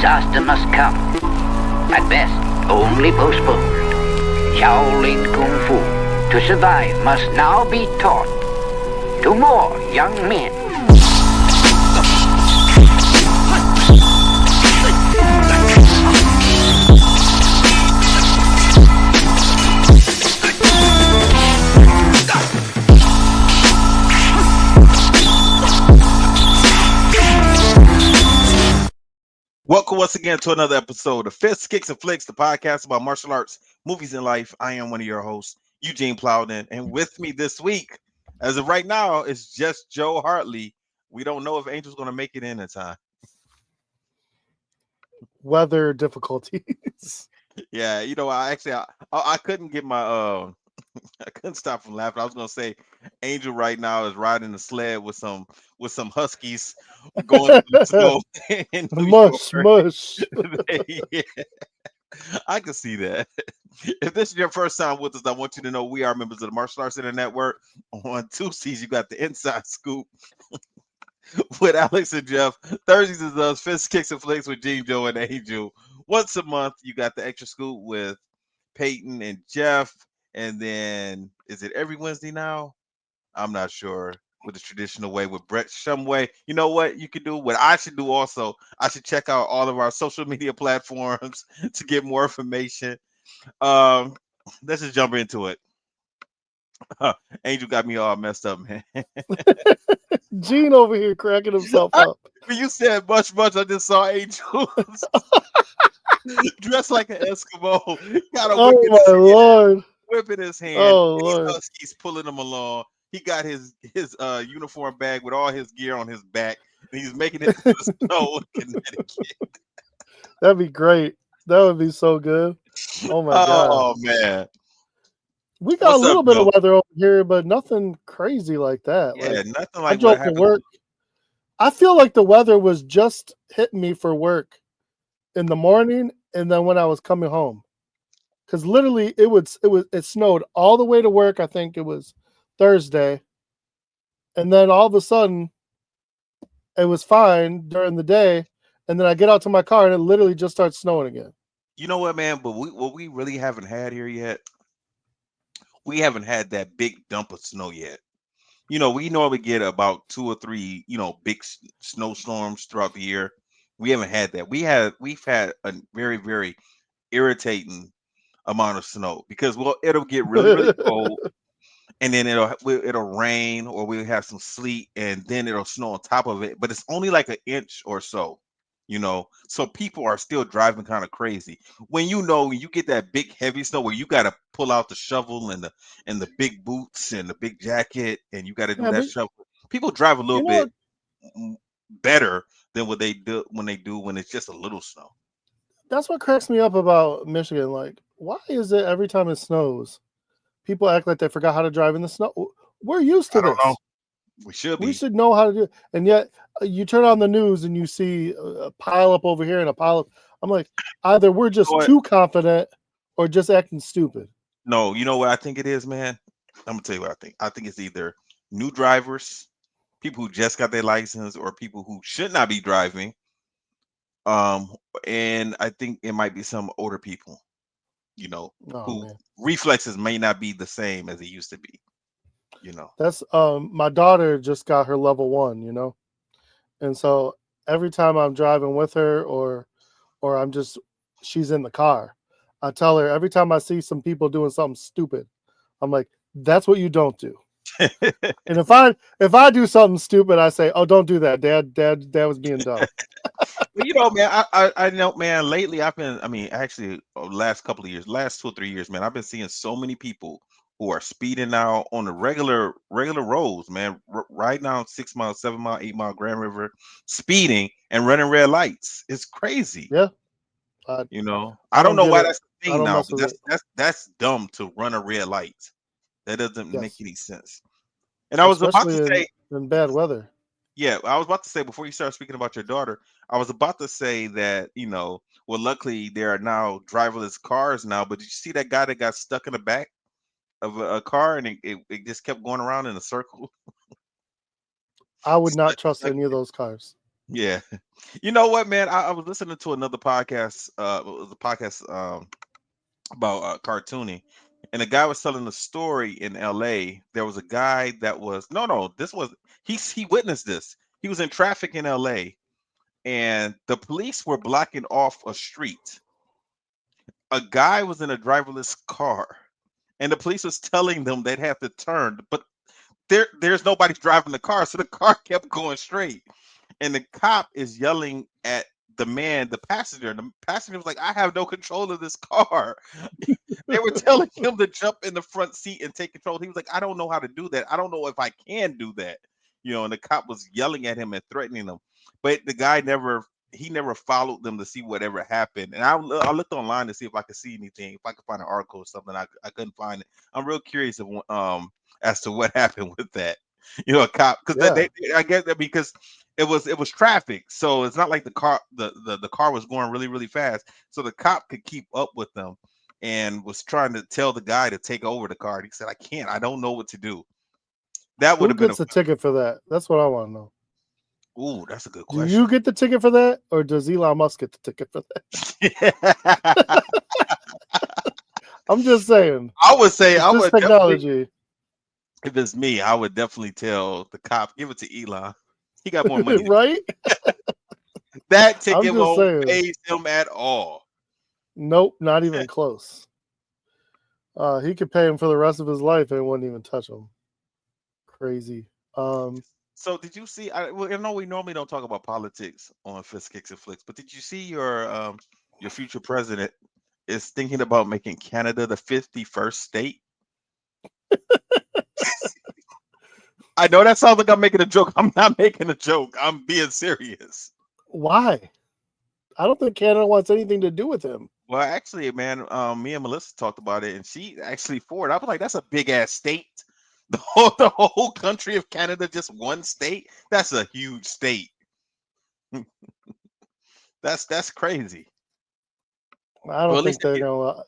disaster must come. At best, only postponed. Shaolin Kung Fu, to survive, must now be taught to more young men. Welcome once again to another episode of Fists, Kicks, and Flicks, the podcast about martial arts, movies, and life. I am one of your hosts, Eugene Plowden, and with me this week, as of right now, is just Joe Hartley. We don't know if Angel's going to make it in time. Weather difficulties. Yeah, I couldn't get my I couldn't stop from laughing. I was gonna say Angel right now is riding the sled with some huskies going through the snow in New Mush, York. mush. Yeah, I can see that. If this is your first time with us, I want you to know we are members of the Martial Arts Center Network. On Tuesdays, you got the Inside Scoop with Alex and Jeff. Thursdays is us, Fists, Kicks, and Flicks with Gene, Joe, and Angel. Once a month, you got the Extra Scoop with Peyton and Jeff. And then, is it every Wednesday now? I'm not sure. With the traditional way with Brett Shumway. You know what you can do? What I should do also, I should check out all of our social media platforms to get more information. Let's just jump into it. Angel got me all messed up, man. Gene over here cracking himself up. When you said much, I just saw Angel dressed like an Eskimo. Got a Oh my Lord. whip in his hand. Oh Lord. He's pulling him along. He got his uniform bag with all his gear on his back, and he's making it to the snow in Connecticut. That'd be great. That would be so good. Oh my God. Oh man. We got What's a little up, bit Joe? of weather over here, but nothing crazy like that. Yeah, Like, nothing I like what drove to happened. work. I feel like the weather was just hitting me for work in the morning and then when I was coming home. Because literally it snowed all the way to work. I think it was Thursday. And then all of a sudden it was fine during the day. And then I get out to my car and it literally just starts snowing again. You know what, man? But what we really haven't had here yet, we haven't had that big dump of snow yet. You know, we normally get about 2 or 3, big snowstorms throughout the year. We haven't had that. We've had a very, very irritating amount of snow because it'll get really, really cold, and then it'll rain, or we'll have some sleet, and then it'll snow on top of it. But it's only like an inch or so. So people are still driving kind of crazy when you get that big heavy snow where you got to pull out the shovel and the big boots and the big jacket, and you got to do Yeah, that but shovel. People drive a little you know bit what? better than what they do when it's just a little snow. That's what cracks me up about Michigan. Like, why is it every time it snows, people act like they forgot how to drive in the snow? We're used to I don't this. know. We should We be. should know how to do it. And yet you turn on the news and you see a pile up over here and a pile up. I'm like, either we're just What? too confident or just acting stupid. No, you know what I think it is, man? I'm gonna tell you what I think. I think it's either new drivers, people who just got their license, or people who should not be driving. Um, and I think it might be some older people, Oh who man. reflexes may not be the same as it used to be. You know. That's my daughter just got her level 1, and so every time I'm driving with her or she's in the car, I tell her every time I see some people doing something stupid, I'm like, that's what you don't do. And if I do something stupid, I say, oh, don't do that. Dad was being dumb. Well, man, I know, man. Lately, actually, last couple of years, last 2 or 3 years, man, I've been seeing so many people who are speeding now on the regular roads, man, right now 6 mile, 7 mile, 8 mile Grand River, speeding and running red lights. It's crazy. Yeah. I I don't don't know get why it. that's the I thing don't now, mess but with it. that's dumb to run a red light. That doesn't make Yes. any sense. And I was about to Especially say, in bad weather. yeah, I was about to say before you start speaking about your daughter, I was about to say that, well, luckily there are now driverless cars now, but did you see that guy that got stuck in the back of a car and it just kept going around in a circle? I would not trust Stuck- any of those cars. Yeah. You know what, man? I was listening to another podcast. It was a podcast about cartooning, and the guy was telling a story in L.A. There was a guy that was no, this was he witnessed this. He was in traffic in L.A. and the police were blocking off a street. A guy was in a driverless car, and the police was telling them they'd have to turn, but there's nobody driving the car, so the car kept going straight. And the cop is yelling at the man, the passenger. And the passenger was like, I have no control of this car. They were telling him to jump in the front seat and take control. He was like, I don't know how to do that. I don't know if I can do that. And the cop was yelling at him and threatening him. But the guy never followed them to see whatever happened. And I looked online to see if I could see anything, if I could find an article or something. I couldn't find it. I'm real curious as to what happened with that. A cop, because Yeah. I get that because it was traffic, so it's not like the car was going really really fast, so the cop could keep up with them and was trying to tell the guy to take over the car. And he said, I don't know what to do. That would Who have been gets a ticket for that? That's what I want to know. ooh, that's a good Do you question. get the ticket for that, or does Elon Musk get the ticket for that? I'm just saying. I would say It's I just would definitely, technology, if it's me, I would definitely tell the cop, give it to Elon. He got more money. right? That I'm ticket just won't saying. phase him at all. Nope, not even close. He could pay him for the rest of his life and it wouldn't even touch him. Crazy. So did you see? I know we normally don't talk about politics on Fist Kicks and Flicks, but did you see your future president is thinking about making Canada the 51st state? I know that sounds like I'm making a joke. I'm not making a joke. I'm being serious. Why? I don't think Canada wants anything to do with him. Well, actually, man, me and Melissa talked about it, and she actually for it. I was like, "That's a big ass state. The whole country of Canada, just one state. That's a huge state. That's crazy." I Well, don't at least think they're gonna.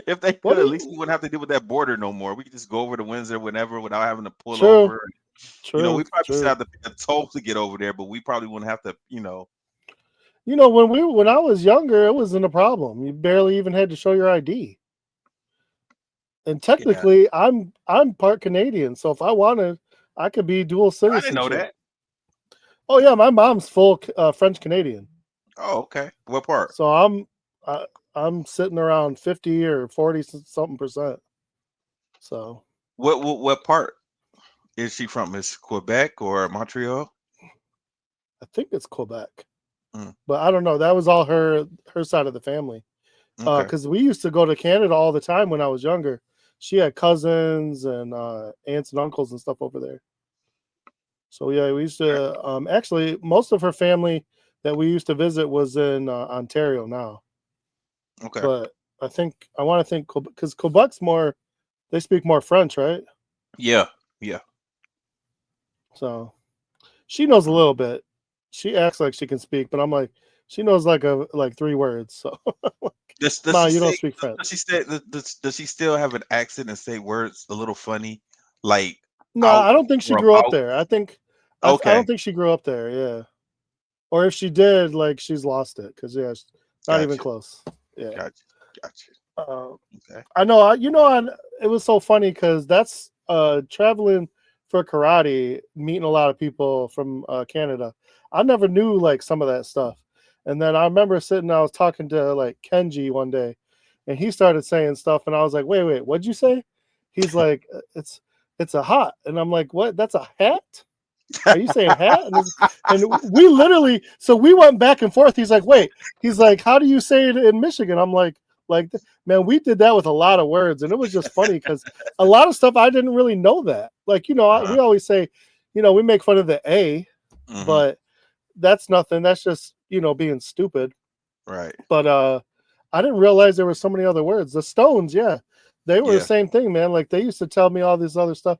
if they What could, at is least we wouldn't have to deal with that border no more. We could just go over to Windsor whenever without having to pull true? over. We True. probably still True. have to pay a toll to get over there, but we probably wouldn't have to. When I was younger, it wasn't a problem. You barely even had to show your ID. And Yeah, technically, I'm part Canadian, so if I wanted, I could be dual I didn't know citizenship. that. Oh yeah, my mom's full French Canadian, Oh, okay. What part? so I, I'm sitting around 50 or 40 something percent. So What part is she from? Is Quebec or Montreal? I think it's Quebec, Mm, but I don't know. That was all her side of the family. okay. Because we used to go to Canada all the time when I was younger. She had cousins and aunts and uncles and stuff over there. So yeah, we used Okay. to actually most of her family that we used to visit was in Ontario now. Okay. But I want to think because Quebec's more they speak more French, right? Yeah. Yeah. So she knows a little bit. She acts like she can speak, but I'm like she knows like 3 words. So Does Ma, she you don't say? speak Does French. she say? Does she still have an accent and say words a little funny, like No, out I don't think she or grew up about? there. I Okay. don't think she grew up there. Yeah, or if she did, like she's lost it because yeah, not even Gotcha. close. Yeah. Gotcha. Gotcha. Uh, Okay. I know. It was so funny because that's traveling for karate, meeting a lot of people from Canada. I never knew like some of that stuff, and then I remember I was talking to like Kenji one day, and he started saying stuff, and I was like, wait, what'd you say? He's like, it's a hat, and I'm like, what? That's a hat? Are you saying hat? And we literally, so we went back and forth. He's like, wait, he's like, how do you say it in Michigan? I'm like, man, we did that with a lot of words. And it was just funny because a lot of stuff I didn't really know that. Like, Uh-huh. we always say, we make fun of the A, Hmm. but that's nothing. That's just, being stupid. Right. But I didn't realize there were so many other words. The Stones, yeah, they were the Yeah. same thing, man. Like they used to tell me all this other stuff.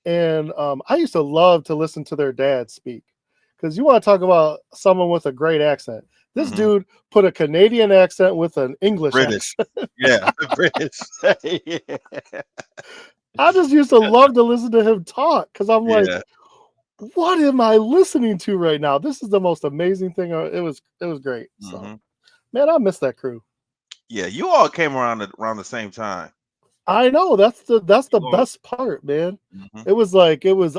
And I used to love to listen to their dad speak because you want to talk about someone with a great accent. This Hmm. dude put a Canadian accent with an English British. accent. Yeah. British. Yeah. I just used to love to listen to him talk because I'm like, Yeah. what am I listening to right now? This is the most amazing thing. It was great. So, Hmm. man, I miss that crew. Yeah, you all came around the same time. I know that's the You all. best part, man. Hmm. It was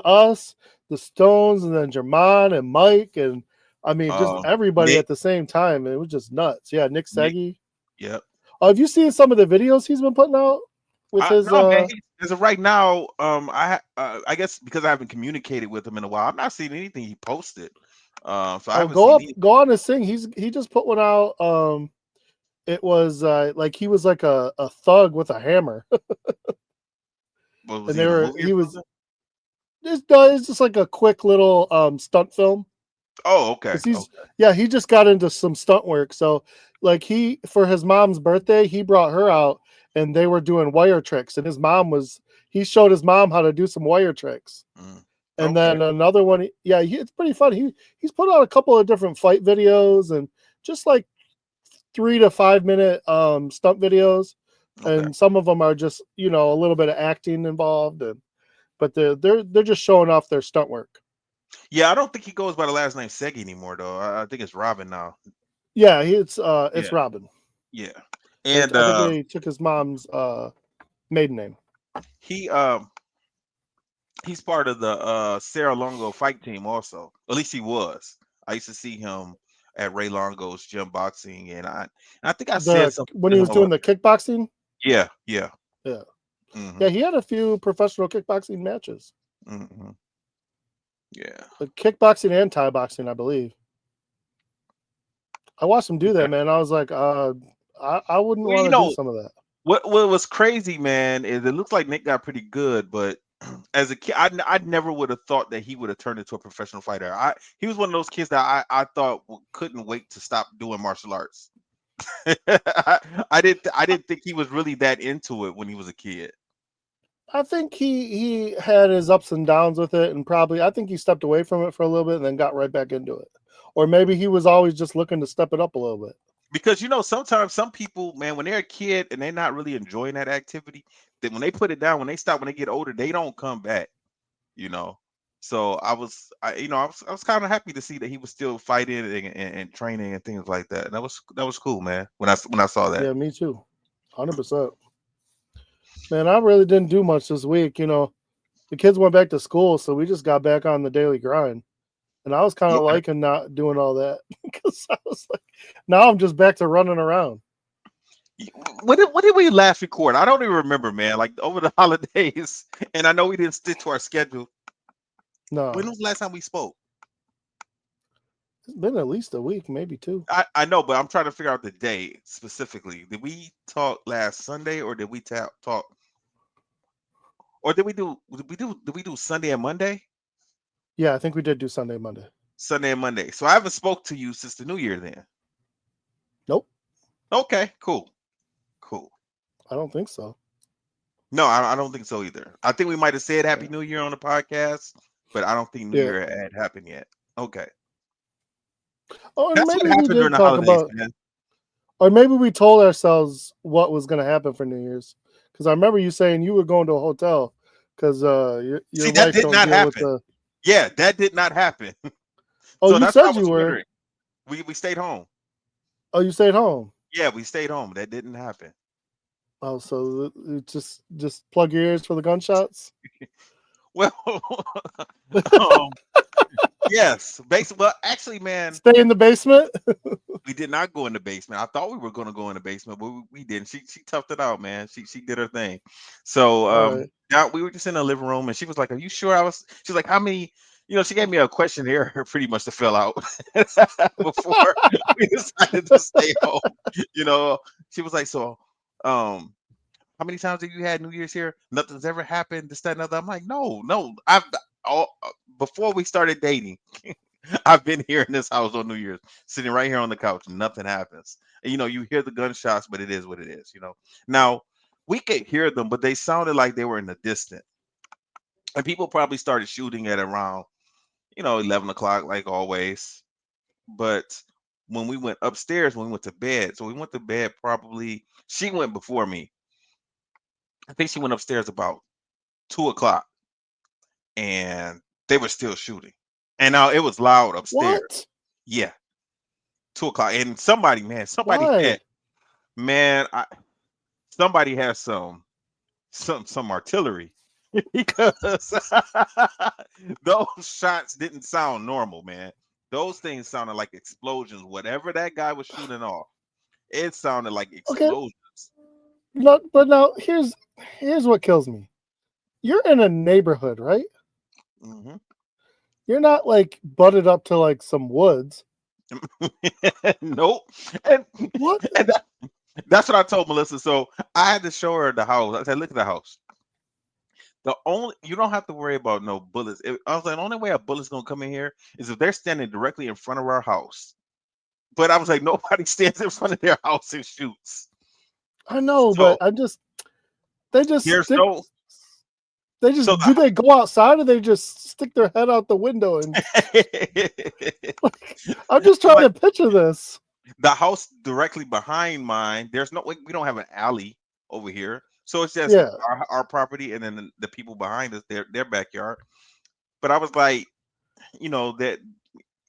us, the Stones, and then Jermon and Mike, and I mean just everybody Nick, at the same time. It was just nuts. Yeah, Nick Nick. Seggy. Yep. Oh, have you seen some of the videos he's been putting out with his No, man. As of right now, I guess because I haven't communicated with him in a while, I'm not seeing anything he posted. So I Oh, haven't seen anything. go on his thing. He just put one out. It was like he was like a thug with a hammer. What was And he they in a were movie or he was something? it's just like a quick little stunt film. Oh, okay, Cause he's okay. yeah, he just got into some stunt work. So like he for his mom's birthday, he brought her out and they were doing wire tricks. And he showed his mom how to do some wire tricks. Mm, And okay. then another one, yeah, it's pretty fun. He's put out a couple of different fight videos and just like 3 to 5 minute stunt videos. Okay. And some of them are just, a little bit of acting involved but they're just showing off their stunt work. Yeah, I don't think he goes by the last name Segi anymore, though. I think it's Robin now. Yeah, it's Yeah, Robin. yeah. And I think they took his mom's maiden name. he he's part of the Sarah Longo fight team also. At least he was. I used to see him at Ray Longo's gym boxing, and I think I said The something When to he him was doing about the kickboxing, yeah, yeah. yeah, Hmm. yeah, he had a few professional kickboxing matches, Hmm. Yeah. like kickboxing and Thai boxing, I believe. I watched him do that, Okay. man. I was like, I wouldn't Well, want to do some of that. what was crazy, man, is it looks like Nick got pretty good, but as a kid, I never would have thought that he would have turned into a professional fighter. He was one of those kids that I thought couldn't wait to stop doing martial arts. I didn't think he was really that into it when he was a kid. I think he had his ups and downs with it, and probably I think he stepped away from it for a little bit and then got right back into it. Or maybe he was always just looking to step it up a little bit. Because sometimes some people, man, when they're a kid and they're not really enjoying that activity, then when they put it down, when they stop, when they get older, they don't come back. you know. So I was kind of happy to see that he was still fighting and training and things like that. And that was cool, man. When I saw that. Yeah, me too. 100%. Man, I really didn't do much this week. The kids went back to school, so we just got back on the daily grind. And I was kind Yeah. of liking not doing all that because I was like, now I'm just back to running around. What did we last record? I don't even remember, man. Like over the holidays, and I know we didn't stick to our schedule. When No, was the last time we spoke? it's been at least a week, maybe two. I know, but I'm trying to figure out the day specifically. Did we talk last Sunday, or did we talk, or did we do Sunday and Monday? Yeah, I think we did do Sunday, Monday. Sunday and Monday. So I haven't spoke to you since the New Year then. Nope, Okay, cool. Cool. I don't think so. No, I don't think so either. I think we might have said Happy Yeah. New Year on the podcast, but I don't think New Yeah. Year had happened yet. Okay. Oh, and That's what maybe we happened during did the talk holidays, about, man. or maybe we told ourselves what was going to happen for New Year's. Because I remember you saying you were going to a hotel because your See, that wife did don't not deal with happen. the. Yeah, that did not happen. Oh, So you that's what I said you was were. wondering. We stayed home. Oh, you stayed home. Yeah, we stayed home. That didn't happen. Oh, so just plug your ears for the gunshots. Well, um, yes. Basically, well, actually, man, Stay in the basement. we did not go in the basement. I thought we were going to go in the basement, but we didn't. She toughed it out, man. She did her thing. So All right. now we were just in the living room, and she was like, "Are you sure?" She's like, "How many?" She gave me a questionnaire pretty much to fill out before we decided to stay home. You know, she was like, "So, um, how many times have you had New Year's here? Nothing's ever happened. This, that, and other." I'm like, "No, no. All before we started dating." I've been here in this house on New Year's, sitting right here on the couch, and nothing happens. And, you hear the gunshots, but it is what it is. Now, we could hear them, but they sounded like they were in the distant. And people probably started shooting at around, 11 o'clock, like always. But when we went upstairs, when we went to bed, so we went to bed probably, she went before me. I think she went upstairs about 2 o'clock. And they were still shooting, and now it was loud upstairs. What? Yeah, 2 o'clock, and somebody, man, Why? man, somebody has some artillery because those shots didn't sound normal, man. Those things sounded like explosions. Whatever that guy was shooting off, it sounded like Okay. explosions. No, but now here's what kills me. You're in a neighborhood, right? Hmm. You're not like butted up to like some woods. Nope. And, What? and that's what I told Melissa. So I had to show her the house. I said, look at the house. You don't have to worry about no bullets. I was like, the only way a bullet's gonna come in here is if they're standing directly in front of our house. But I was like, nobody stands in front of their house and shoots. I know, but So I just they just there's stick. no They so just do they go outside or they just stick their head out the window and I'm just trying like to picture this. the house directly behind mine, there's no we don't have an alley over here. So it's just Yeah. our property and then the people behind us, their backyard. But I was like, that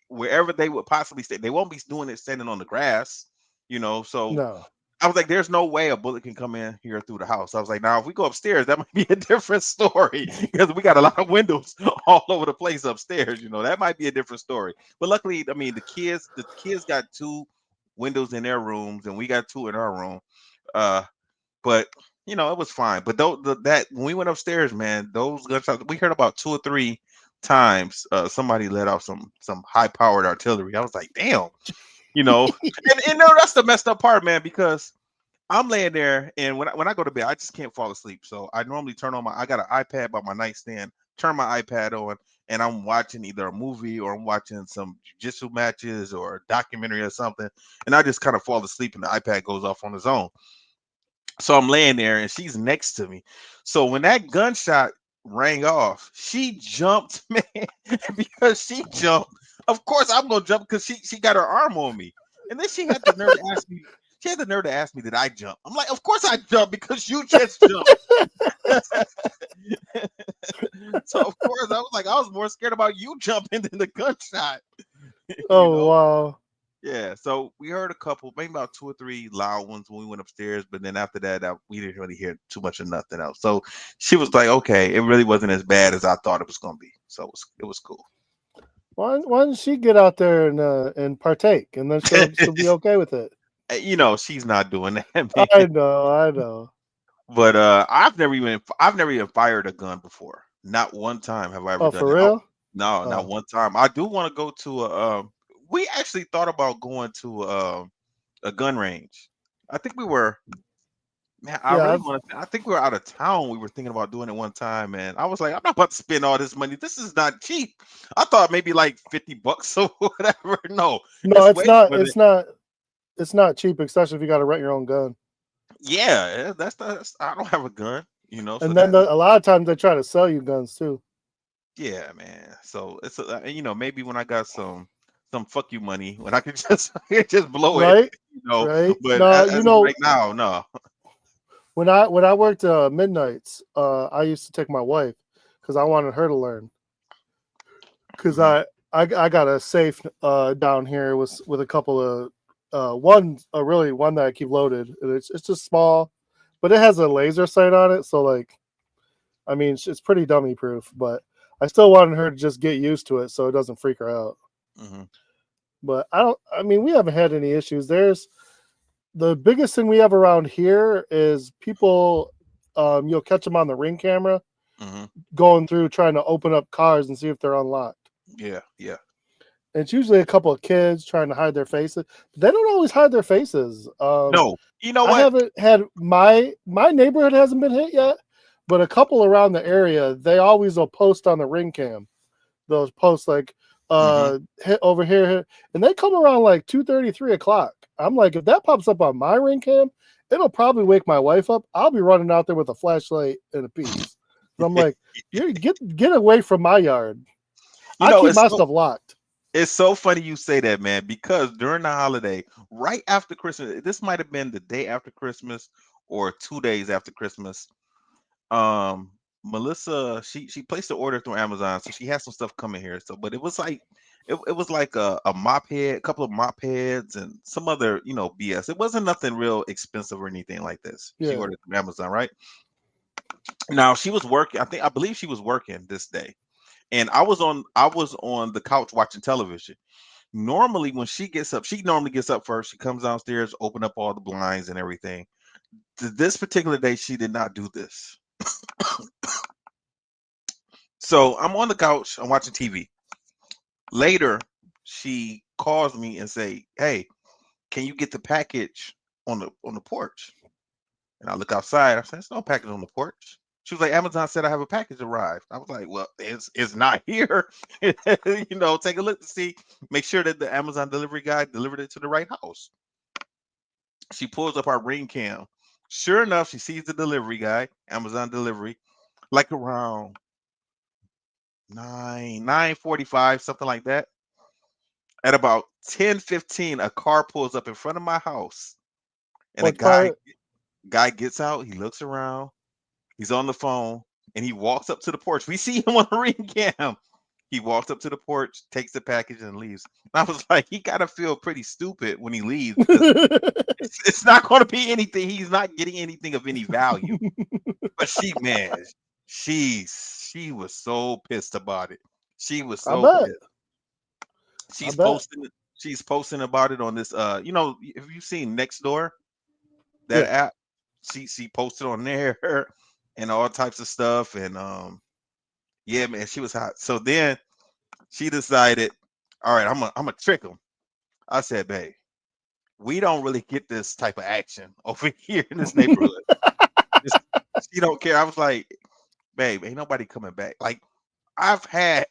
wherever they would possibly stay, they won't be doing it standing on the grass, So No. I was like, there's no way a bullet can come in here through the house. I was like, now if we go upstairs, that might be a different story because we got a lot of windows all over the place upstairs. That might be a different story. But luckily, I mean, the kids got 2 windows in their rooms, and we got 2 in our room. But it was fine. But that when we went upstairs, man, those gunshots we heard about 2 or 3 times. Somebody let off some high powered artillery. I was like, damn, and that's the messed up part, man, because I'm laying there, and when I go to bed, I just can't fall asleep. So I normally I got an iPad by my nightstand, turn my iPad on, and I'm watching either a movie or I'm watching some jiu-jitsu matches or a documentary or something, and I just kind of fall asleep, and the iPad goes off on its own. So I'm laying there, and she's next to me. So when that gunshot rang off, she jumped, man, because she jumped. Of course, I'm gonna jump because she got her arm on me, and then she had the nerve to ask me. She had the nerve to ask me, "Did I jump?" I'm like, "Of course I jumped because you just jumped." So of course I was more scared about you jumping than the gunshot. you Oh know. wow. Yeah, so we heard a couple, maybe about 2 or 3 loud ones when we went upstairs, but then after that, we didn't really hear too much of nothing else. So she was like, "Okay, it really wasn't as bad as I thought it was going to be." So it was cool. Why don't she get out there and partake and then she'll be okay with it. She's not doing that, man. I know. But I've never even fired a gun before. Not one time have I ever Oh, done for that. Oh, real? no, not Oh. one time. I do want to go to we actually thought about going to a gun range. I think we were. Man, I Yeah, really I've want to. I think we were out of town. We were thinking about doing it one time, and I was like, I'm not about to spend all this money. This is not cheap. I thought maybe like $50 or whatever. No, no, it's way more than. it's not cheap, especially if you gotta rent your own gun. Yeah, I don't have a gun, so And then a lot of times they try to sell you guns too. yeah, man. So maybe when I got some fuck you money, when I could just I could just blow it, Right? you know. Right? But No, as of right now, no. when I worked midnights, I used to take my wife because I wanted her to learn. Because Hmm. I got a safe down here with a couple of one really one that I keep loaded. And it's just small, but it has a laser sight on it, so like I mean it's pretty dummy proof. But I still wanted her to just get used to it so it doesn't freak her out. Hmm. But I don't. I mean we haven't had any issues. There's the biggest thing we have around here is people. You'll catch them on the ring camera Hmm. going through trying to open up cars and see if they're unlocked. Yeah, yeah. And it's usually a couple of kids trying to hide their faces. But they don't always hide their faces. No, you know I what? haven't had my neighborhood hasn't been hit yet, but a couple around the area they always will post on the ring cam. Those posts like Hmm. hit over here, and they come around like 2:30, 3 o'clock. I'm like, if that pops up on my ring cam, it'll probably wake my wife up. I'll be running out there with a flashlight and a piece. And I'm like, you get away from my yard. You I know, keep it's my so stuff locked. it's so funny you say that, man, because during the holiday, right after Christmas, this might have been the day after Christmas or 2 days after Christmas. Um, Melissa, she placed the order through Amazon, so she has some stuff coming here. So, but it was like it was like a mop head, a couple of mop heads, and some other BS. It wasn't nothing real expensive or anything like this. She Yeah. ordered from Amazon, right? Now she was working. I believe she was working this day, and I was on the couch watching television. Normally, when she normally gets up first. She comes downstairs, open up all the blinds and everything. This particular day, she did not do this. So I'm on the couch, I'm watching TV. Later, she calls me and say, "Hey, can you get the package on the porch?" And I look outside. I said, "There's no package on the porch." She was like, "Amazon said I have a package arrived." I was like, "Well, it's not here." Take a look to see, make sure that the Amazon delivery guy delivered it to the right house. She pulls up our ring cam. Sure enough, she sees the delivery guy, Amazon delivery, like around 9:45, something like that. At about 10:15, a car pulls up in front of my house, and a What guy part? guy gets out. He looks around. He's on the phone, and he walks up to the porch. We see him on the ring cam. He walks up to the porch, takes the package, and leaves. I was like, he gotta feel pretty stupid when he leaves because it's not going to be anything. He's not getting anything of any value. But man, she was so pissed about it. She was I so bet. pissed. I She's bet. posting she's posting about it on this if you've seen Nextdoor, that Yeah. app, she posted on there and all types of stuff. And yeah, man, she was hot. So then she decided, all right, I'm gonna trick him. I said, babe, we don't really get this type of action over here in this neighborhood. This, she don't care. I was like, babe, ain't nobody coming back. Like I've had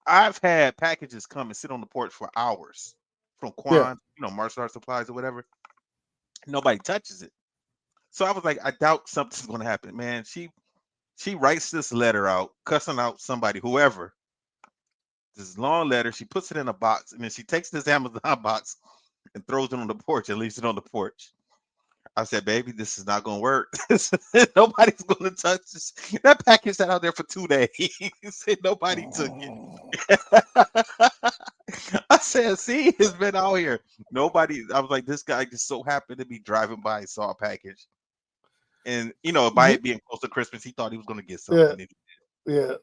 I've had packages come and sit on the porch for hours from Yeah. Quan, martial arts supplies or whatever. Nobody touches it. So I was like, I doubt something's gonna happen, man. She writes this letter out, cussing out somebody, whoever. This long letter. She puts it in a box, and then she takes this Amazon box and throws it on the porch and leaves it on the porch. I said, baby, this is not gonna work. Nobody's gonna touch this. That package sat out there for 2 days. Nobody took it. I said, see, it's been out here. Nobody. I was like, this guy just so happened to be driving by and saw a package. And by Did, it being close to Christmas, he thought he was gonna get yeah. something. Yeah.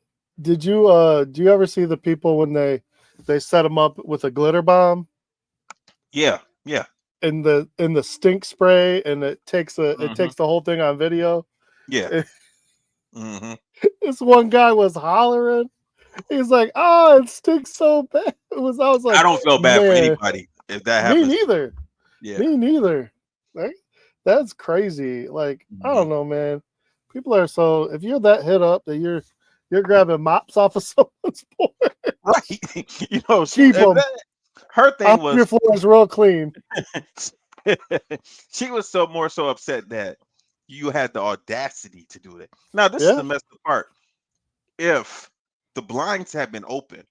Do you ever see the people when they set them up with a glitter bomb Yeah, yeah. in the stink spray, and it Hmm. takes the whole thing on video? Yeah. Hmm. This one guy was hollering. He's like, "Oh, it stinks so bad." I was I like, don't feel bad for "Man, anybody if that me happens to them. neither. Yeah. Me neither." Like, that's crazy. Like, I Hmm. don't know, man. People are so, if you're that hit up that you're grabbing mops off of someone's porch, Right. keep them. Her I thing hope your was floor is real clean. she was so more so upset that you had the audacity to do that. Now, this is Yeah, the messed up part. If the blinds had been open,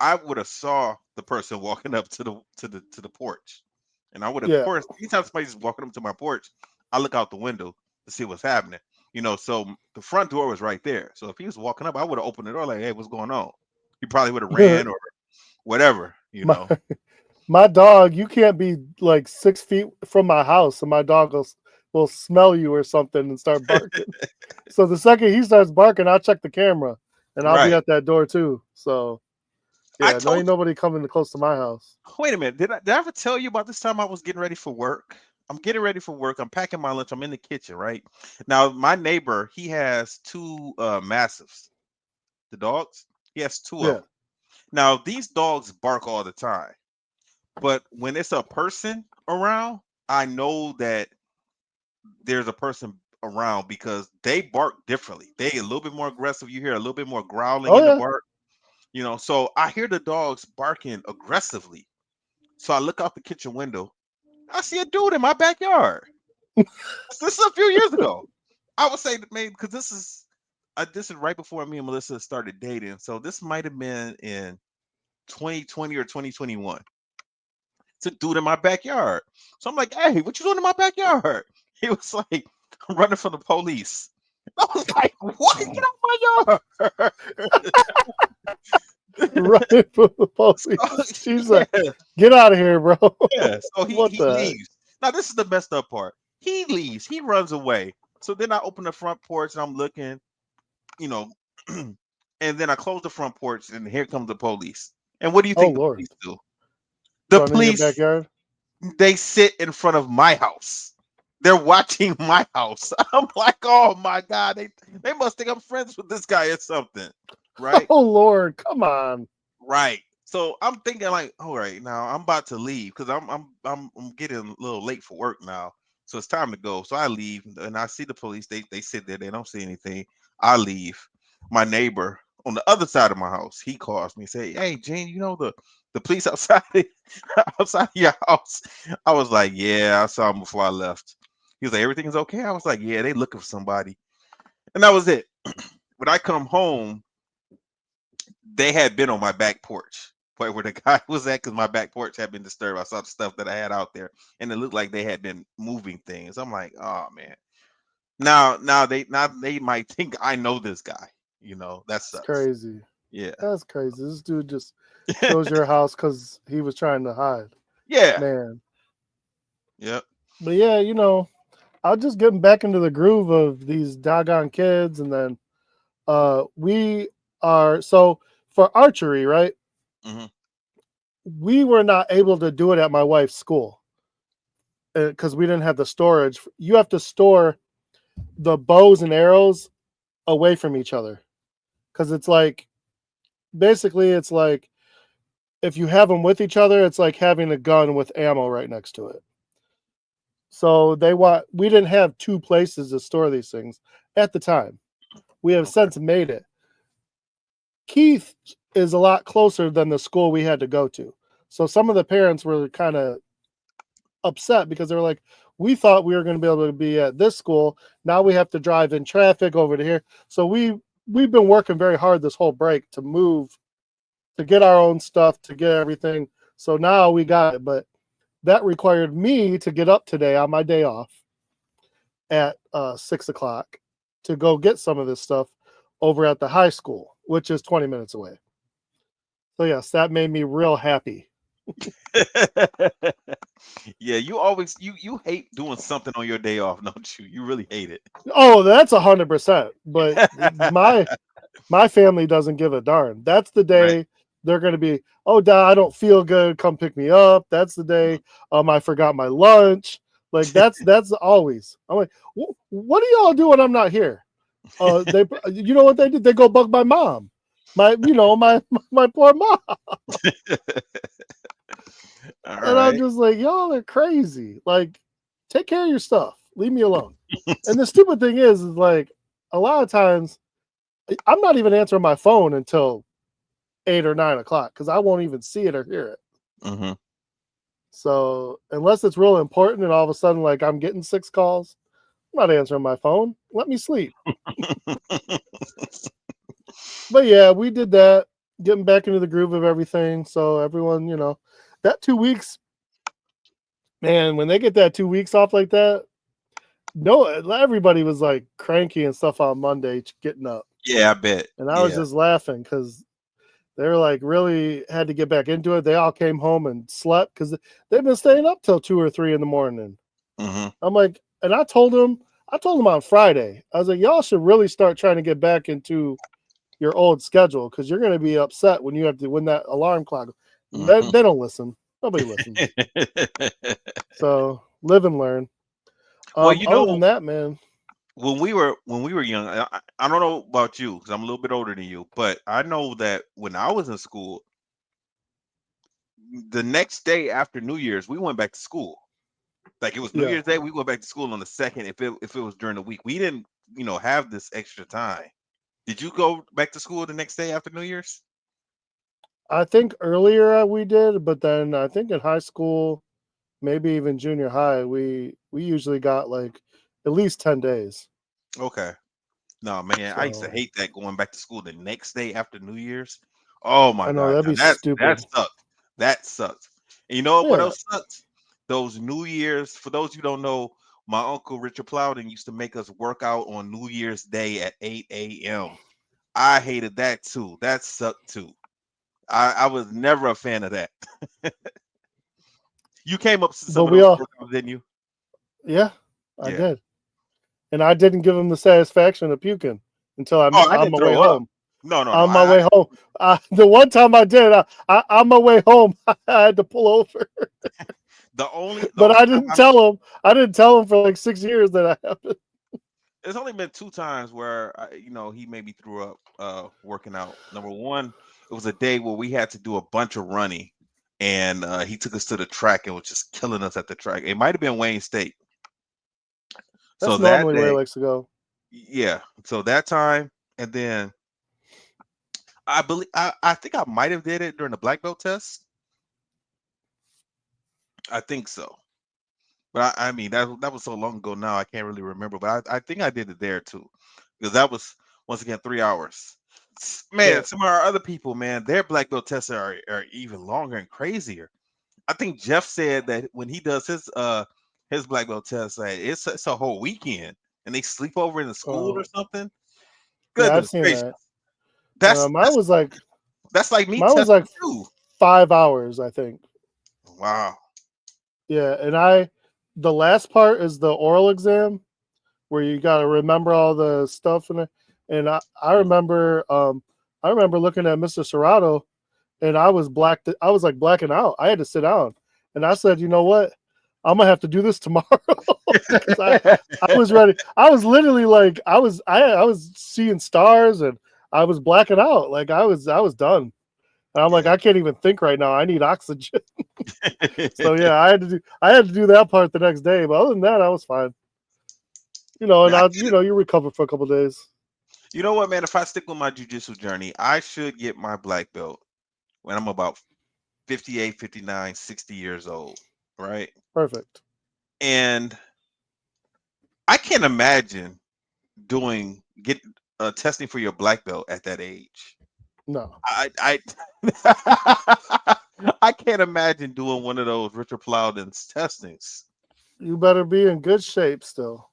I would have saw the person walking up to the porch. And I would, of yeah. course, anytime somebody's walking up to my porch, I look out the window to see what's happening. So the front door was right there. So if he was walking up, I would have opened the door like, hey, what's going on? He probably would have ran or whatever, my my dog, you can't be like 6 feet from my house, and my dog will smell you or something and start barking. So the second he starts barking, I'll check the camera, and I'll be Right. at that door too. So I yeah, no, ain't told nobody coming close to my house. Wait a minute. Did I ever tell you about this time I was getting ready for work? I'm getting ready for work. I'm packing my lunch. I'm in the kitchen, right? Now, my neighbor, he has two massives, the dogs. He has two of Yeah, them. Now, these dogs bark all the time, but when it's a person around, I know that there's a person around because they bark differently. They a little bit more aggressive. You hear a little bit more growling oh in the yeah. bark, So I hear the dogs barking aggressively. So I look out the kitchen window. I see a dude in my backyard. This is a few years ago. I would say that maybe because this is right before me and Melissa started dating, so this might have been in 2020 or 2021. It's a dude in my backyard. So I'm like, "Hey, what you doing in my backyard?" He was like, "I'm running from the police." I was like, what? Get out my yard. Running from the police. She's like, Yeah, get out of here, bro. yeah. So What he the heck? leaves. Now this is the messed up part. He leaves. He runs away. So then I open the front porch and I'm looking, you know, and then I close the front porch and here comes the police. And what do you Oh think the Lord. police do? The Run in your police, backyard. they sit in front of my house. They're watching my house. I'm like, oh my God, they must think I'm friends with this guy or something. Right? Oh Lord, come on. Right. So I'm thinking like, all right, now I'm about to leave because I'm getting a little late for work now. So it's time to go. So I leave and I see the police. They sit there, they don't see anything. I leave. My neighbor on the other side of my house, he calls me, say, hey Gene, you know the police outside outside of your house. I was like, yeah, I saw him before I left. He was like, everything is okay. I was like, yeah, they looking for somebody. And that was it. When I come home, they had been on my back porch, where the guy was at, because my back porch had been disturbed. I saw the stuff that I had out there, and it looked like they had been moving things. I'm like, oh man. Now they might think I know this guy. That That's sucks. crazy. Yeah. That's crazy. This dude just chose your house because he was trying to hide. Yeah. Man. Yep. But yeah, I'll just getting back into the groove of these doggone kids, and then we are so for archery, right? Hmm. We were not able to do it at my wife's school because we didn't have the storage. You have to store the bows and arrows away from each other because it's like basically it's like if you have them with each other, it's like having a gun with ammo right next to it. So we didn't have two places to store these things at the time. We have Okay. since made it. Keith is a lot closer than the school we had to go to. So some of the parents were kind of upset because they were like, we thought we were going to be able to be at this school. Now we have to drive in traffic over to here. So we've been working very hard this whole break to move, to get our own stuff, to get everything. So now we got it. But that required me to get up today on my day off at 6 o'clock to go get some of this stuff over at the high school, which is 20 minutes away. So yes, that made me real happy. Yeah, you always you hate doing something on your day off, don't you? You really hate it. Oh, that's 100%. But my family doesn't give a darn. That's the Right. day they're going to be, oh, Dad, I don't feel good. Come pick me up. That's the day. I forgot my lunch. Like that's always. I'm like, what do y'all do when I'm not here? You know what they did? They go bug my mom. My poor mom. All And I'm right. just like, y'all are crazy. Like, take care of your stuff. Leave me alone. And the stupid thing is like a lot of times I'm not even answering my phone until 8 or 9 o'clock because I won't even see it or hear it. Hmm. So unless it's real important and all of a sudden like I'm getting 6 calls, I'm not answering my phone. Let me sleep. But yeah, we did that, getting back into the groove of everything. So everyone, that 2 weeks, man, when they get that 2 weeks off like that, no, everybody was like cranky and stuff on Monday getting up. Yeah, I bet. And I was Yeah. just laughing because they were like really had to get back into it. They all came home and slept because they've been staying up till 2 or 3 in the morning. Hmm. I'm like, and I told them on Friday, I was like, y'all should really start trying to get back into your old schedule because you're going to be upset when you have to when that alarm clock. Hmm. They don't listen. Nobody listens. So live and learn. Well, Other than that, man, when we were young, I don't know about you because I'm a little bit older than you, but I know that when I was in school, the next day after New Year's, we went back to school. Like it was New yeah, Year's Day, we went back to school on the second. If it was during the week, we didn't have this extra time. Did you go back to school the next day after New Year's? I think earlier we did, but then I think in high school, maybe even junior high, we usually got like at least 10 days. Okay. No, man, I used to So hate that going back to school the next day after New Year's. Oh my I know God, that'd now be that stupid. sucked. That sucked. And you know what Yeah, else sucked? Those New Year's. For those who don't know, my uncle Richard Plowden used to make us work out on New Year's Day at 8 a.m. I hated that too. That sucked too. I was never a fan of that. You came up to But some of we those all, workouts, didn't you? yeah, I Yeah. did, and I didn't give him the satisfaction of puking until I'm Oh, I on didn't my way throw up. home. No, no, no. On my way home, the one time I did, on my way home, I had to pull over, The but only I time didn't tell him. I didn't tell him for like 6 years that I happened. There's only been two times where he made me threw up working out. Number one, it was a day where we had to do a bunch of running, and he took us to the track and was just killing us at the track. It might have been Wayne State. So That's that normally where he day, likes to go. yeah. So that time, and then I think I might have did it during the black belt test. I think so. But I mean that was so long ago now I can't really remember. But I think I did it there too, because that was once again 3 hours. Man, Yeah. some of our other people, man, their black belt tests are even longer and crazier. I think Jeff said that when he does his black belt test, like it's a whole weekend, and they sleep over in the school or Oh, something. yeah, I've Goodness seen gracious, that. that's Mine that's was like that's like me mine was testing like too. 5 hours, I think. Wow. Yeah, and the last part is the oral exam where you got to remember all the stuff in it. And I remember looking at Mr. Serrato, and I was like blacking out. I had to sit down, and I said, you know what? I'm gonna have to do this tomorrow because I was ready. I was literally like I was seeing stars, and I was blacking out. Like I was done. And I'm like, Yeah. I can't even think right now. I need oxygen. So yeah, I had to do that part the next day. But other than that, I was fine. And Man, you recover for a couple days. you know what, man? If I stick with my jujitsu journey, I should get my black belt when I'm about 58, 59, 60 years old, right? Perfect. And I can't imagine doing get testing for your black belt at that age. No, I I can't imagine doing one of those Richard Plowden's testings. you better be in good shape still.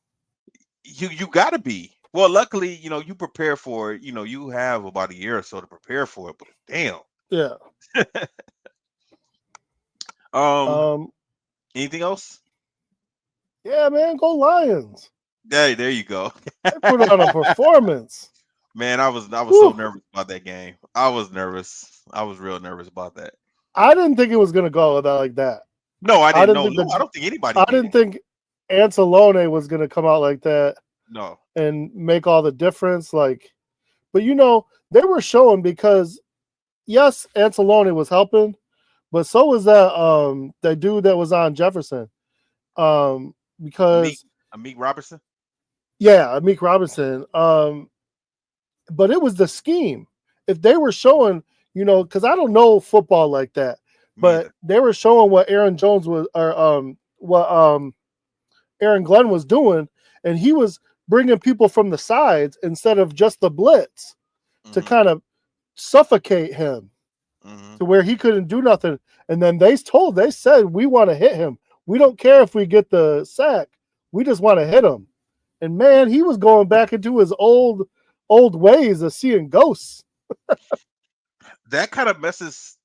You got to be. Well, luckily, you prepare for it. You have about a year or so to prepare for it. But damn. Yeah. um. Um. Anything else? Yeah, man, go Lions. There you go. They put on a performance. Man, I was so Whew. nervous about that game. I was nervous. I was real nervous about that. I didn't think it was gonna go like that. No, I I didn't didn't know. think No, I the don't think anybody I did. didn't think Ancelone was gonna come out like that No. and make all the difference. Like, but they were showing because yes, Ancelone was helping, but so was that dude that was on Jefferson. Amik Because Amik Robertson? yeah, Meek Robinson. But it was the scheme. If they were showing, because I don't know football like that, Me but either. they were showing what Aaron Jones was, or what Aaron Glenn was doing, and he was bringing people from the sides instead of just the blitz to Hmm. kind of suffocate him Hmm. to where he couldn't do nothing. And then they said, we want to hit him. We don't care if we get the sack. We just want to hit him. And man, he was going back into his old ways of seeing ghosts. That kind of messes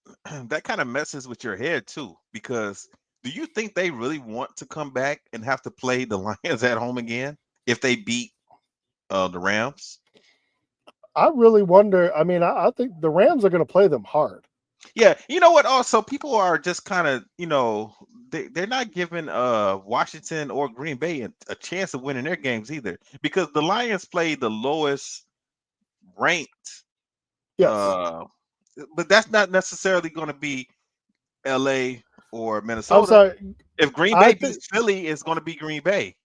that kind of messes with your head too, because do you think they really want to come back and have to play the Lions at home again if they beat the Rams? I really wonder. I mean, I think the Rams are going to play them hard. Yeah, you know what? Also, people are just kind of, they're not giving Washington or Green Bay a chance of winning their games either, because the Lions played the lowest ranked, Yes. uh, but that's not necessarily going to be LA or I'm Minnesota. sorry. If Green I Bay think beats Philly, it's going to be Green Bay.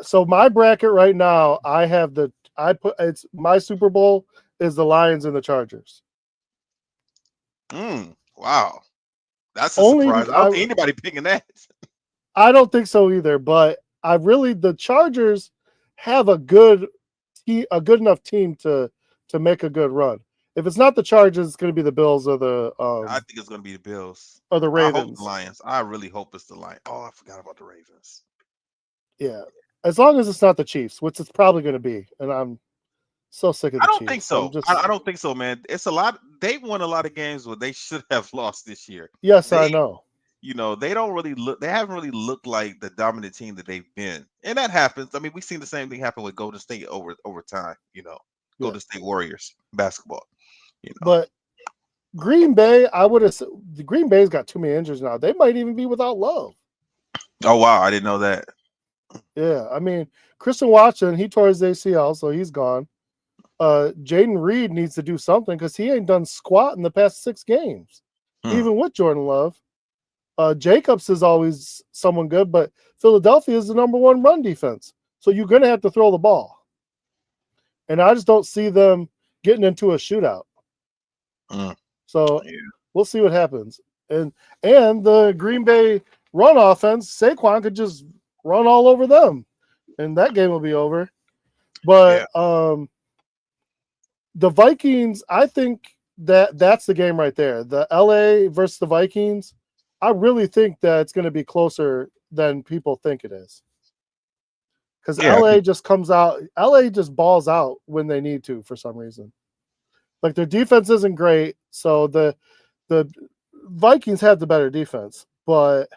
so. My bracket right now, it's my Super Bowl is the Lions and the Chargers. Wow, that's a Only surprise. because I don't think anybody picking that. I don't think so either. But the Chargers have a good enough team to make a good run. If it's not the Chargers, it's going to be the Bills I think it's going to be the Bills. or the I hope the Ravens. Lions. I really hope it's the Lions. Oh, I forgot about the Ravens. Yeah, as long as it's not the Chiefs, which it's probably going to be, and I'm so sick of I the don't think Chiefs. I'm so. just I don't think so, man. It's a lot. They won a lot of games where they should have lost this year. yes, They, I know. they don't really look. They haven't really looked like the dominant team that they've been, and that happens. I mean, we've seen the same thing happen with Golden State over time. Yeah, Golden State Warriors basketball. You know. but Green Bay, I would have. The Green Bay's got too many injuries now. They might even be without Love. Oh wow, I didn't know that. Yeah, I mean, Christian Watson, he tore his ACL, so he's gone. Jaden Reed needs to do something because he ain't done squat in the past 6 games, Hmm. even with Jordan Love. Jacobs is always someone good, but Philadelphia is the number 1 run defense, so you're gonna have to throw the ball. And I just don't see them getting into a shootout. Mm. So Yeah. we'll see what happens. And the Green Bay run offense, Saquon could just run all over them, and that game will be over. Yeah. But the Vikings, I think that's the game right there. The LA versus the Vikings. I really think that it's going to be closer than people think it is. Because Yeah. LA just comes out, LA just balls out when they need to for some reason. Like their defense isn't great, so the Vikings have the better defense, but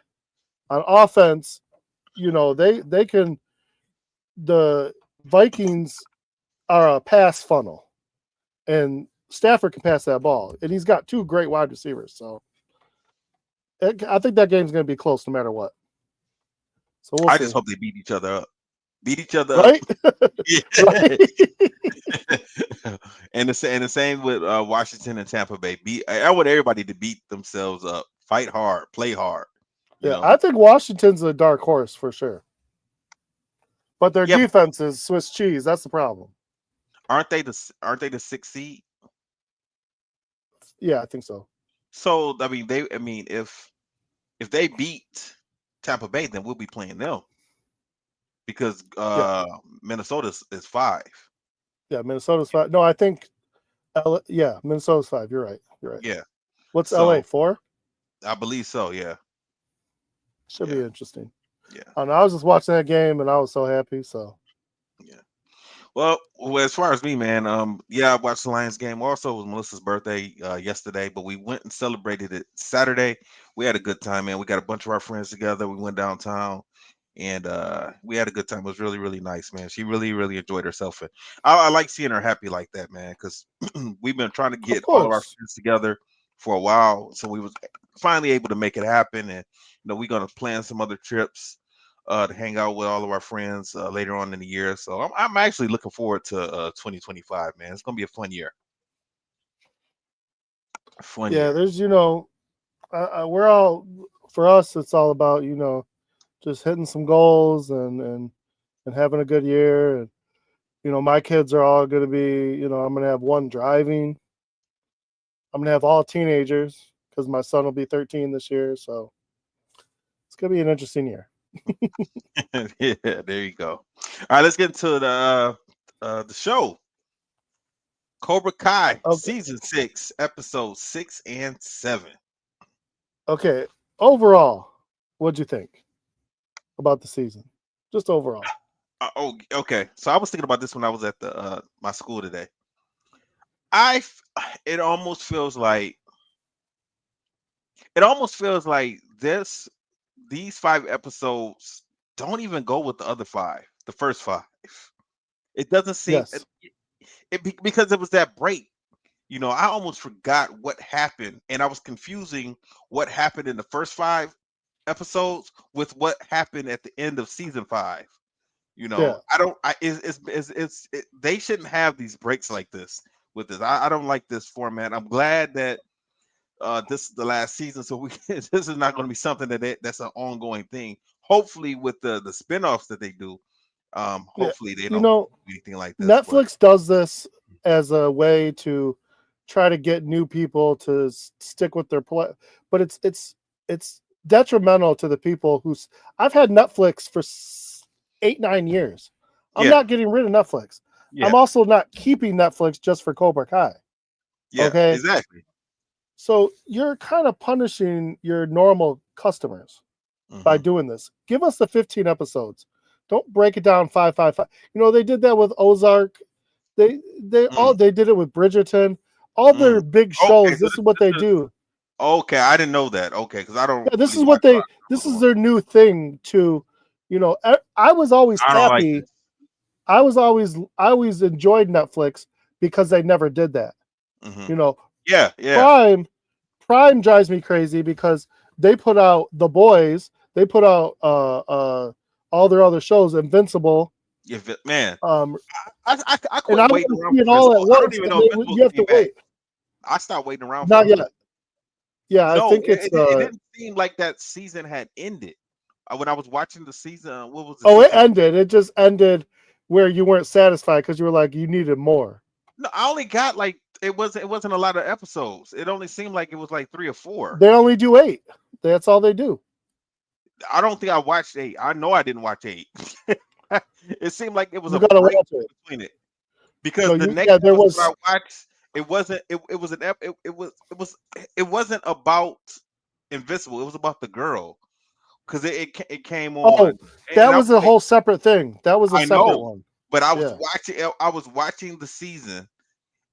on offense, they can. The Vikings are a pass funnel, and Stafford can pass that ball, and he's got 2 great wide receivers. So I think that game's going to be close no matter what. So we'll I just see, hope they beat each other up. Beat each other up. right? Yeah. Right? And the same with Washington and Tampa Bay. I want everybody to beat themselves up. Fight hard, play hard. You Yeah, know. I think Washington's a dark horse for sure, but their Yeah, defense is Swiss cheese. That's the problem. aren't they the 6th seed? Yeah, I think so. So if they beat Tampa Bay, then we'll be playing them because Yeah, Minnesota is 5. yeah. Minnesota's 5. No, I think yeah, Minnesota's 5. You're right. You're right. Yeah. What's LA So 4? I believe so. Yeah. Should Yeah. be interesting. Yeah. I was just watching that game and I was so happy. So Yeah. Well, as far as me, man, yeah, I watched the Lions game. Also, it was Melissa's birthday yesterday, but we went and celebrated it Saturday. We had a good time, man. We got a bunch of our friends together. We went downtown, and we had a good time. It was really, really nice, man. She really, really enjoyed herself, and I like seeing her happy like that, man. Because we've been trying to of get all of our course, friends together for a while, so we was finally able to make it happen, and we're gonna plan some other trips to hang out with all of our friends later on in the year. So I'm actually looking forward to 2025, man. It's gonna be a fun year. Fun yeah. year. There's we're all for us. It's all about just hitting some goals and having a good year. And my kids are all going to be. I'm going to have one driving. I'm going to have all teenagers because my son will be 13 this year. So it's going to be an interesting year. Yeah, there you go. All right, let's get into the show. Cobra Kai, Okay. season 6, episode 6 and 7. Okay. Overall, what'd you think about the season? Just overall. Okay. So I was thinking about this when I was at the my school today. I f- it almost feels like this these 5 episodes don't even go with the other 5, the first 5. It doesn't seem Yes. because it was that break. I almost forgot what happened, and I was confusing what happened in the first 5 episodes with what happened at the end of season 5. Yeah. I don't. They shouldn't have these breaks like this with this. I don't like this format. I'm glad that this is the last season, so we this is not going to be something that's an ongoing thing. Hopefully, with the spinoffs that they do, Yeah. hopefully they You don't know, do anything like this. But Netflix does this as a way to try to get new people to stick with their play, but it's detrimental to the people who's. I've had Netflix for 8-9 years. I'm yeah, not getting rid of Netflix. yeah, I'm also not keeping Netflix just for Cobra Kai. yeah, Okay, exactly. so you're kind of punishing your normal customers by Hmm. doing this. Give us the 15 episodes. Don't break it down 555. They did that with Ozark. They did it with Bridgerton. All their big Okay, shows. so This is what they do. okay, I didn't know that. Okay, because I don't Yeah, this really is what watch a lot this of is them. their new thing to, I was always I don't like happy. this. I always enjoyed Netflix because they never did that. Hmm. You know, Yeah, yeah. Prime drives me crazy because they put out The Boys, they put out all their other shows, Invincible, Man, um, I and I quit waiting want to around see for it all at Invincible. I don't once, even and know if Invincible you have came to back. wait. I stopped waiting around for Not it. yet. Yeah, I No, think it's it didn't seem like that season had ended. When I was watching the season, what was the oh, it season? ended. It just ended where you weren't satisfied because you were like you needed more. No, I only got like it wasn't a lot of episodes. It only seemed like it was like 3 or 4. They only do 8. That's all they do. I don't think I watched 8. I know I didn't watch 8. It seemed like it was You a gotta break watch it. between it because No, the you next yeah, there episode I was watched, it wasn't it was an ep- it wasn't about Invincible. It was about the girl because it came on oh, and that I was was a like, whole separate thing. That was a I separate know, one. but Yeah. I was watching the season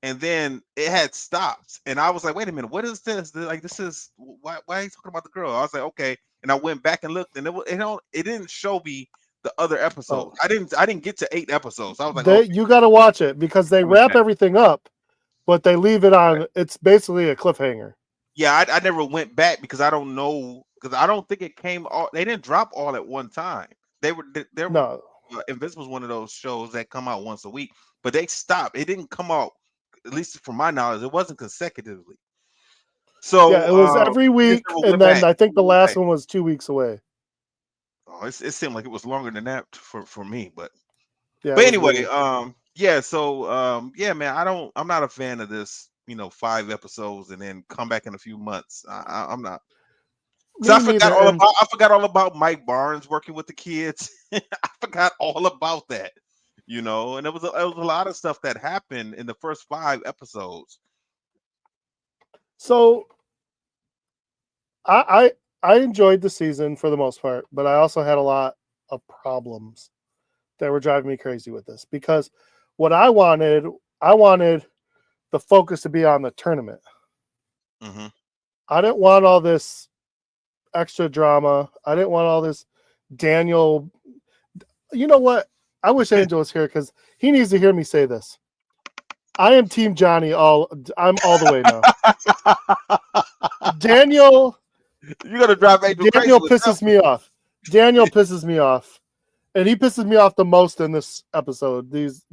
and then it had stopped and I was like, wait a minute, what is this? Like this is why are you talking about the girl? I was like, okay, and I went back and looked and it didn't show me the other Oh, episodes. I didn't get to 8 episodes. I was like, okay, you gotta watch it because they coming wrap back. everything up, but they leave it on. It's basically a cliffhanger. Yeah, I never went back because I don't know because I don't think it came all. They didn't drop all at one time. They were No, Invincible's one of those shows that come out once a week, but they stopped. It didn't come out, at least from my knowledge, it wasn't consecutively. yeah, So it was every I just week, never and went then back. I think the Never went last back. one was 2 weeks away. Oh, it seemed like it was longer than that for me, Yeah, it but was anyway, really. yeah. So yeah, man, I'm not a fan of this. 5 episodes and then come back in a few months. I'm not. Me Because neither. And I forgot all about Mike Barnes working with the kids. I forgot all about that, and it was a lot of stuff that happened in the first 5 episodes. so I enjoyed the season for the most part, but I also had a lot of problems that were driving me crazy with this because what I wanted the focus to be on the tournament. Hmm. I didn't want all this extra drama. I didn't want all this Daniel. You know what? I wish Angel was here because he needs to hear me say this. I am Team Johnny. I'm all the way now. Daniel. You're gonna drive Angel crazy Daniel with that pisses me off. Daniel pisses me off, and he pisses me off the most in this episode. This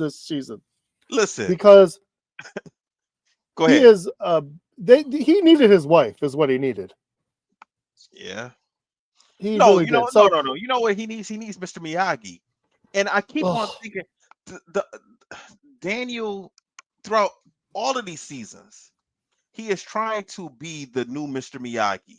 season Listen, because go he ahead. is. He needed his wife. Is what he needed. Yeah. He No, really did. no, So, no, no. You know what he needs? He needs Mr. Miyagi. And I keep on oh, thinking the Daniel throughout all of these seasons, he is trying to be the new Mr. Miyagi.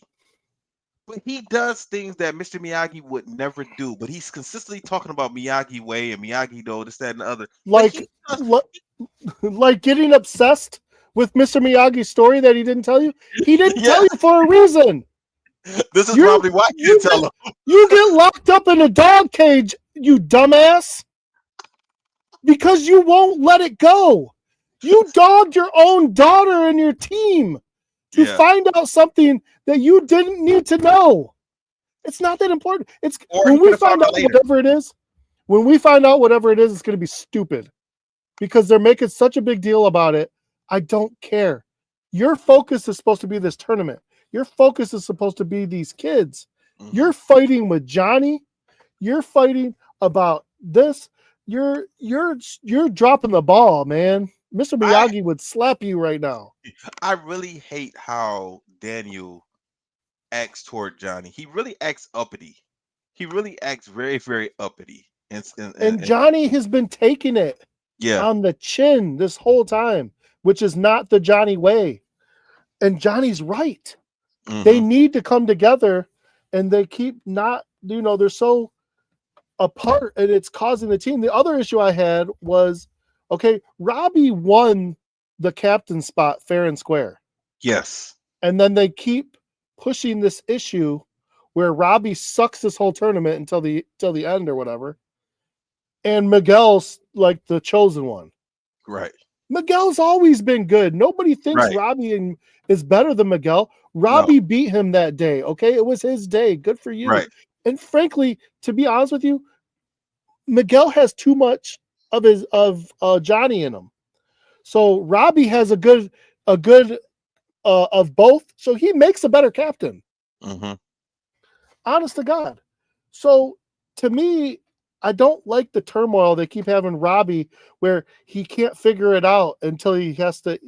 But he does things that Mr. Miyagi would never do. But he's consistently talking about Miyagi way and Miyagi do this, that, and the other. But like like getting obsessed with Mr. Miyagi's story that he didn't tell you. He didn't tell yes, you for a reason. this is You probably why he you didn't tell him. you get locked up in a dog cage, you dumbass, because you won't let it go. You dogged your own daughter and your team to Yeah. find out something that you didn't need to know. It's not that important. It's Or he when could we have found find out out later. whatever it is, when we find out whatever it is, it's going to be stupid because they're making such a big deal about it. I don't care. Your focus is supposed to be this tournament. Your focus is supposed to be these kids. Hmm. You're fighting with Johnny. You're fighting about this. You're dropping the ball, man. Mr. I Miyagi would slap you right now. I really hate how Daniel acts toward Johnny. He really acts uppity. He really acts very, very uppity. And And Johnny has been taking it yeah. on the chin this whole time, which is not the Johnny way. And Johnny's right. They Hmm. need to come together and they keep not, they're so apart and it's causing the team. The other issue I had was okay, Robbie won the captain spot fair and square. Yes. And then they keep pushing this issue where Robbie sucks this whole tournament until the end or whatever, and Miguel's like the chosen one. Right. Miguel's always been good. Nobody thinks Right. Robbie is better than Miguel. Robbie beat him that day. Okay, it was his day. Good for you. Right. And frankly, to be honest with you, Miguel has too much of Johnny in him. So Robbie has a good of both. So he makes a better captain. Mm-hmm. Honest to God. So to me, I don't like the turmoil they keep having Robbie where he can't figure it out until he has to,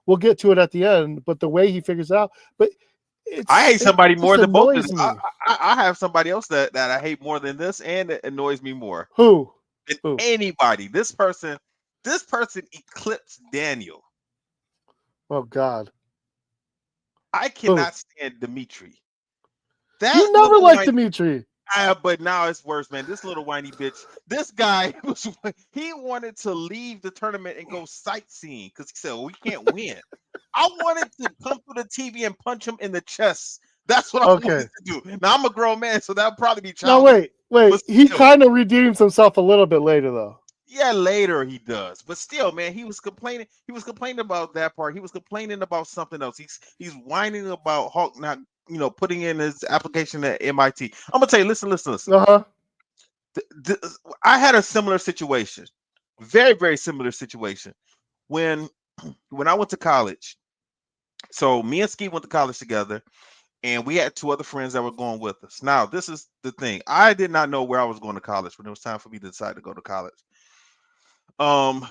we'll get to it at the end, but the way he figures it out. But I hate somebody more than both of annoys them. me. I have somebody else that I hate more than this, and it annoys me more. Who? Than anybody. This person eclipsed Daniel. Oh God. I cannot stand Dimitri. You never liked Dimitri. But now it's worse, man. This little whiny bitch. This guy he wanted to leave the tournament and go sightseeing because he said, well, we can't win. I wanted to come through the TV and punch him in the chest. That's what I wanted to do. Now I'm a grown man, so that'll probably be childish. No, wait. He kind of redeems himself a little bit later, though. Yeah, later he does, but still, man, he was complaining. He was complaining about that part. He was complaining about something else. He's whining about Hawk not, putting in his application at MIT. I'm gonna tell you, listen. Uh-huh. I had a similar situation, very, very similar situation when I went to college. So me and Ski went to college together, and we had two other friends that were going with us. Now, this is the thing. I did not know where I was going to college when it was time for me to decide to go to college. I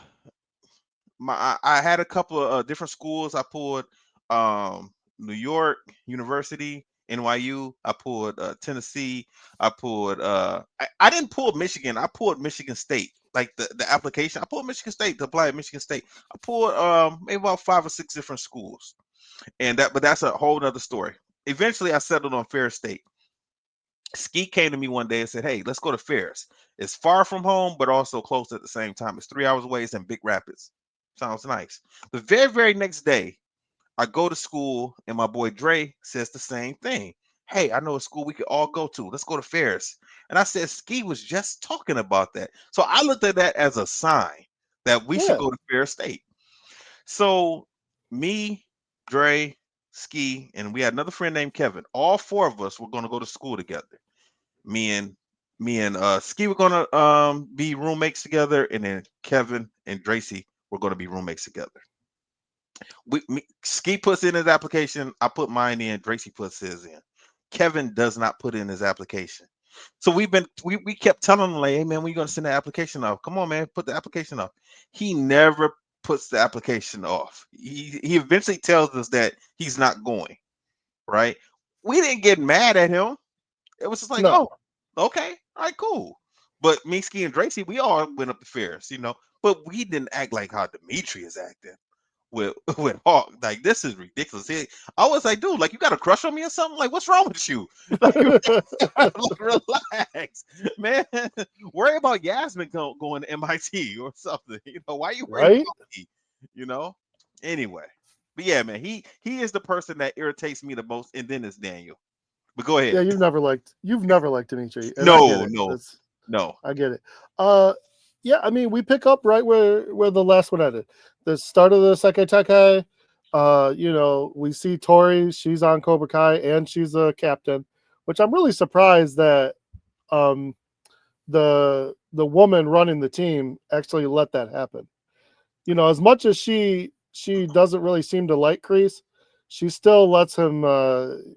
had a couple of different schools. I pulled New York University, NYU. I pulled Tennessee. I pulled I didn't pull Michigan. I pulled Michigan State. Like the application, I pulled Michigan State to apply at Michigan State. I pulled maybe about 5 or 6 different schools, but that's a whole other story. Eventually, I settled on Ferris State. Ski came to me one day and said, "Hey, let's go to Ferris. It's far from home, but also close at the same time. It's 3 hours away. It's in Big Rapids. Sounds nice." The very, very next day, I go to school, and my boy Dre says the same thing. "Hey, I know a school we could all go to. Let's go to Ferris." And I said, Ski was just talking about that. So I looked at that as a sign that we should go to Ferris State. So me, Dre, Ski, and we had another friend named Kevin. All 4 of us were going to go to school together. Me and Ski were gonna be roommates together, and then Kevin and Dracy were gonna be roommates together. Ski puts in his application, I put mine in, Dracy puts his in. Kevin does not put in his application. So we kept telling him, like, "Hey man, when you gonna send the application off? Come on, man, put the application off." He never puts the application off. He eventually tells us that he's not going. Right? We didn't get mad at him. It was just like, No. "Oh, okay, all right, cool." But me, Ski, and Tracy, we all went up to Ferris, but we didn't act like how Dimitri is acting with with Hawk. Like, this is ridiculous. I was like, dude, like, you got a crush on me or something? Like, what's wrong with you? Like, relax, man. Worry about Yasmin going to MIT or something. Why are you worried about me? Anyway. But yeah, man, he is the person that irritates me the most, and then it's Daniel. But go ahead. Yeah, you've never liked Dimitri. No. I get it. Yeah, I mean, we pick up right where the last one ended. The start of the Sekai Tekai. We see Tori. She's on Cobra Kai, and she's a captain, which I'm really surprised that the woman running the team actually let that happen. As much as she doesn't really seem to like Kreese, she still lets him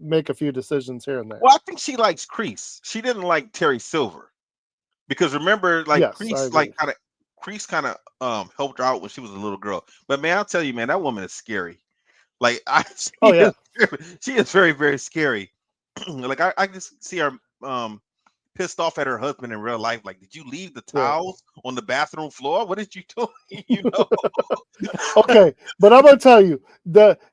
make a few decisions here and there. Well, I think she likes Kreese. She didn't like Terry Silver because remember, like, yes, Kreese kind of helped her out when she was a little girl. But man, I'll tell you, man, that woman is scary. Like, she is very, very scary. Like, I just see her pissed off at her husband in real life. Like, did you leave the towels on the bathroom floor? What did you do? Okay, but I'm gonna tell you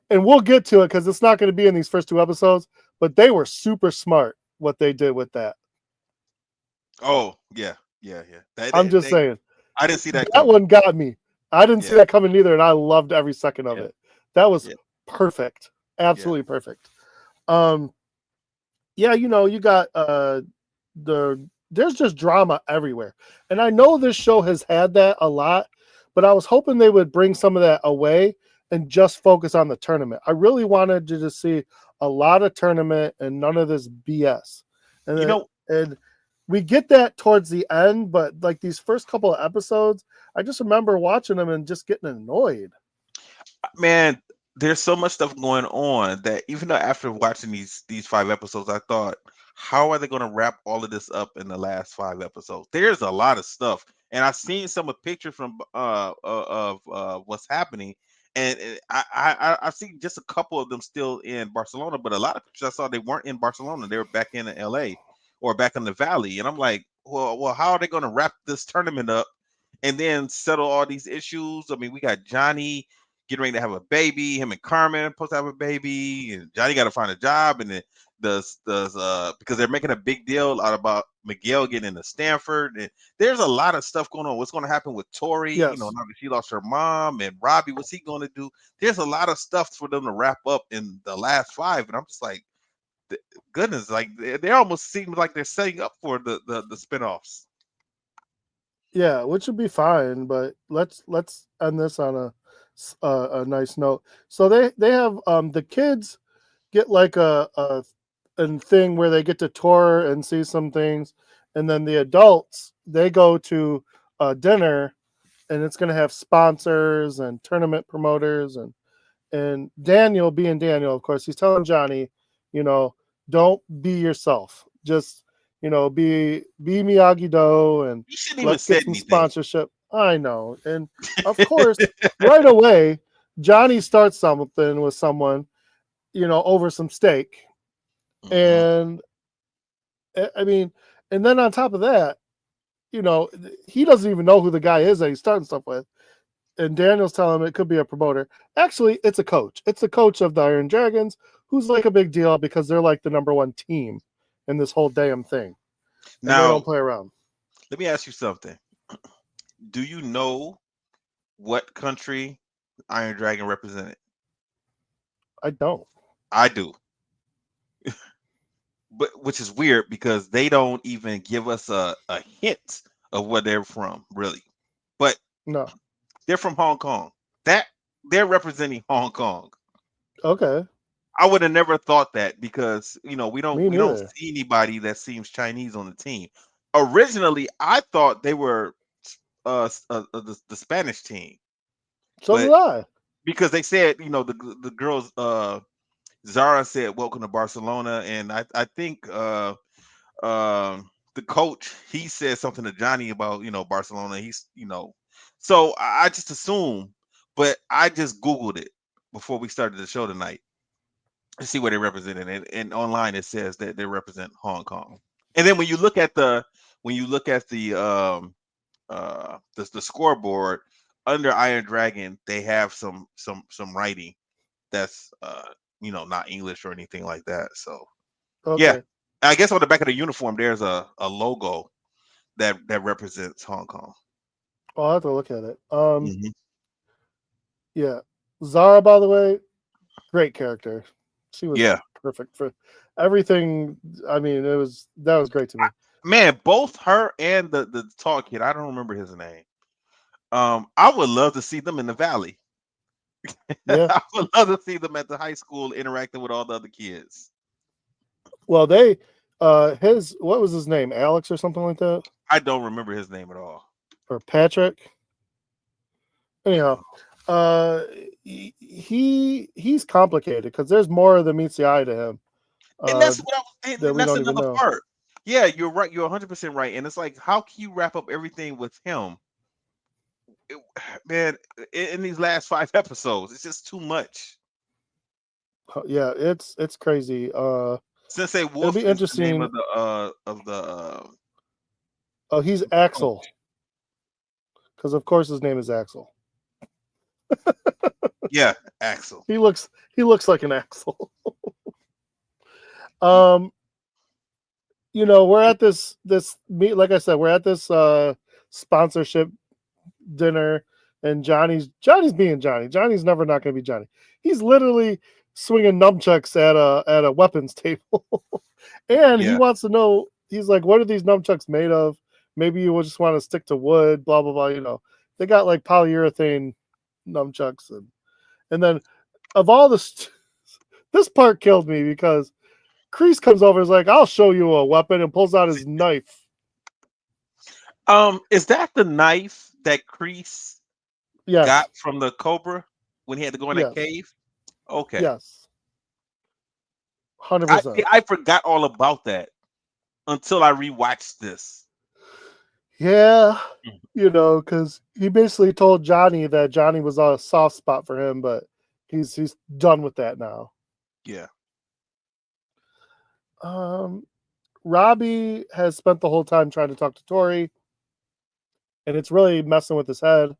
and we'll get to it because it's not going to be in these first 2 episodes. But they were super smart what they did with that. Oh yeah. I'm just saying. I didn't see that. That one got me. I didn't see that coming either, and I loved every second of it. That was perfect, absolutely perfect. Yeah, you got there's just drama everywhere. And I know this show has had that a lot, but I was hoping they would bring some of that away and just focus on the tournament. I really wanted to just see a lot of tournament and none of this BS. And You know, and we get that towards the end, but like these first couple of episodes, I just remember watching them and just getting annoyed. man, there's so much stuff going on that even though after watching these 5 episodes, I thought, how are they going to wrap all of this up in the last 5 episodes? There's a lot of stuff, and I've seen some of pictures from of what's happening, and I've seen just a couple of them still in Barcelona, but a lot of pictures I saw they weren't in Barcelona; they were back in LA or back in the Valley, and I'm like, well, how are they going to wrap this tournament up and then settle all these issues? I mean, we got Johnny getting ready to have a baby. Him and Carmen supposed to have a baby, and Johnny got to find a job. And then does because they're making a big deal out about Miguel getting into Stanford. And there's a lot of stuff going on. What's going to happen with Tori? You know, Yes. now that she lost her mom, and Robbie, what's he going to do? There's a lot of stuff for them to wrap up in the last 5, and I'm just like, goodness, like they almost seem like they're setting up for the spinoffs. Yeah, which would be fine, but let's end this on a nice note. So they have the kids get like a thing where they get to tour and see some things, and then the adults they go to dinner, and it's going to have sponsors and tournament promoters and Daniel being Daniel, of course, he's telling Johnny, you know, don't be yourself. Just, be Miyagi Do and You shouldn't even let's get said some anything. sponsorship. I know. And of course, right away, Johnny starts something with someone, over some steak. Mhm. And I mean, and then on top of that, he doesn't even know who the guy is that he's starting stuff with. And Daniel's telling him it could be a promoter. Actually, it's a coach. It's the coach of the Iron Dragons, who's like a big deal because they're like the number one team in this whole damn thing, and they don't Now, play around. let me ask you something. Do you know what country Iron Dragon represented? I don't. I do, but which is weird because they don't even give us a hint of where they're from, really. But No. they're from Hong Kong. That they're representing Hong Kong. Okay. I would have never thought that because Me we don't neither. see anybody that seems Chinese on the team. Originally, I thought they were the Spanish team, So did but I. because they said the girls Zara said welcome to Barcelona, and I think the coach he said something to Johnny about Barcelona. He's so I just assumed, but I just googled it before we started the show tonight to see where they represented, and online it says that they represent Hong Kong. And then when you look at the scoreboard under Iron Dragon, they have some writing that's not English or anything like that. So yeah, Okay. I guess on the back of the uniform there's a logo that represents Hong Kong. I'll have to look at it. Hmm. Yeah. Zara, by the way, great character. She was Yeah, perfect for everything. I mean, that was great to me. man, both her and the tall kid. I don't remember his name. I would love to see them in the Valley. Yeah. I would love to see them at the high school interacting with all the other kids. Well, they his what was his name? Alex or something like that? I don't remember his name at all. Or Patrick? Anyhow, uh, he's complicated because there's more than meets the eye to him And uh, that's what I was, that and we that's don't even another know. part. Yeah, you're right. You're 100% right. And it's like, how can you wrap up everything with him? It- man, in these last 5 episodes, it's just too much. Yeah, it's crazy. Sensei It'll Wolf be is the name interesting. of Oh, he's the Axel coach. because of course his name is Axel. Yeah, Axel. He looks like an Axel. Y- um, we're at this meet. Like I said, we're at this sponsorship dinner, and Johnny's being Johnny. Johnny's never not going to be Johnny. He's literally swinging nunchucks at a weapons table. And he Yeah. wants to know, he's like, what are these nunchucks made of? Maybe you will just want to stick to wood, blah, blah, blah. You know, they got like polyurethane nunchucks. And then of all this, this part killed me because Kreese comes over and is like, I'll show you a weapon, and pulls out his knife. Is that the knife that Kreese Yes. got from the Cobra when he had to go in that Yes. cave? Okay. Yes. 100%. I forgot all about that until I rewatched this. Yeah. You know, because he basically told Johnny that Johnny was a soft spot for him, but he's done with that now. Yeah. Robbie has spent the whole time trying to talk to Tori, and it's really messing with his head.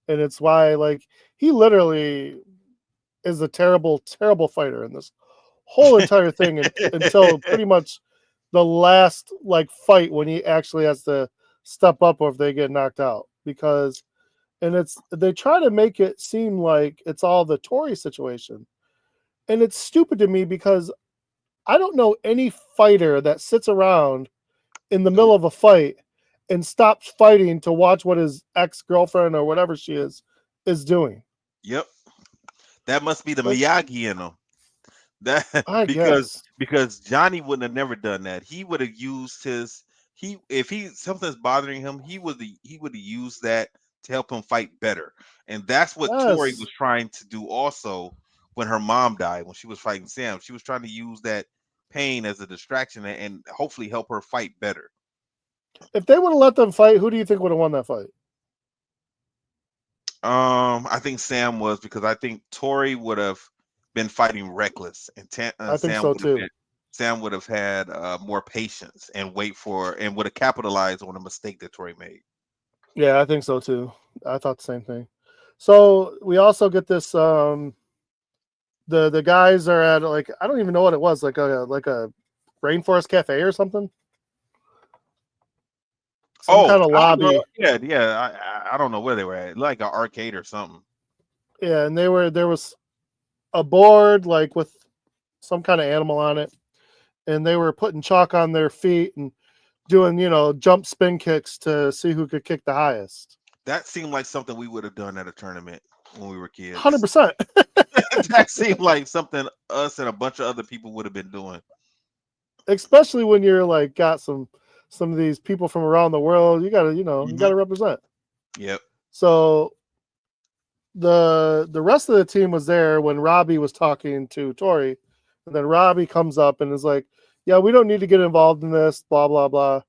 And it's why, like, he literally is a terrible, terrible fighter in this whole entire thing until pretty much the last like fight when he actually has to step up or if they get knocked out. Because they try to make it seem like it's all the Tori situation. And it's stupid to me because I don't know any fighter that sits around in the middle of a fight and stops fighting to watch what his ex-girlfriend or whatever she is doing. Yep. That must be the Like, Miyagi in him. That I guess. because Johnny wouldn't have never done that. He would have used if something's bothering him, he would have used that to help him fight better. And that's what Tori Yes. was trying to do also when her mom died, when she was fighting Sam. She was trying to use that pain as a distraction and hopefully help her fight better. If they would have let them fight, who do you think would have won that fight? I think Sam was, because I think Tori would have been fighting reckless, and I think so too. Sam would have had more patience and would have capitalized on a mistake that Tori made. Yeah, I think so too. I thought the same thing. So we also get this. The guys are at, like, I don't even know what it was, like a rainforest cafe or something. Some kind of I don't know. lobby. Yeah. I don't know where they were at, like an arcade or something. Yeah, and there was a board like with some kind of animal on it, and they were putting chalk on their feet and doing, jump spin kicks to see who could kick the highest. That seemed like something we would have done at a tournament when we were kids. 100%. That seemed like something us and a bunch of other people would have been doing. Especially when you're like got some of these people from around the world, you gotta, you gotta represent. Yep. So the rest of the team was there when Robbie was talking to Tori, and then Robbie comes up and is like, yeah, we don't need to get involved in this, blah blah blah,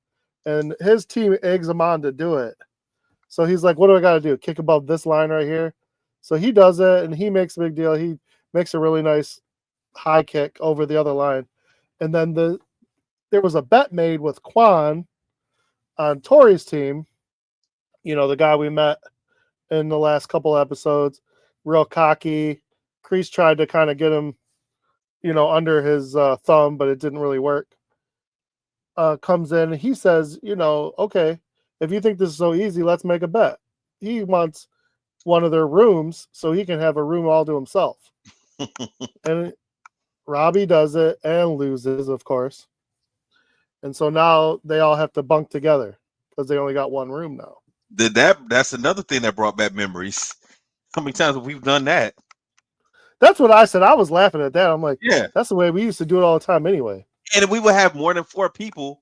and his team eggs him on to do it. So he's like, what do I got to do? Kick above this line right here. So he does it, and he makes a big deal. He makes a really nice high kick over the other line, and then there was a bet made with Quan on Tori's team, the guy we met in the last couple episodes, real cocky. Kreese tried to kind of get him, under his thumb, but it didn't really work. Comes in and he says, okay, if you think this is so easy, let's make a bet. He wants one of their rooms so he can have a room all to himself. And Robbie does it and loses, of course. And so now they all have to bunk together because they only got one room now. That's another thing that brought back memories. How many times have we done that? That's what I said. I was laughing at that. I'm like, Yeah. that's the way we used to do it all the time anyway. And if we would have more than 4 people,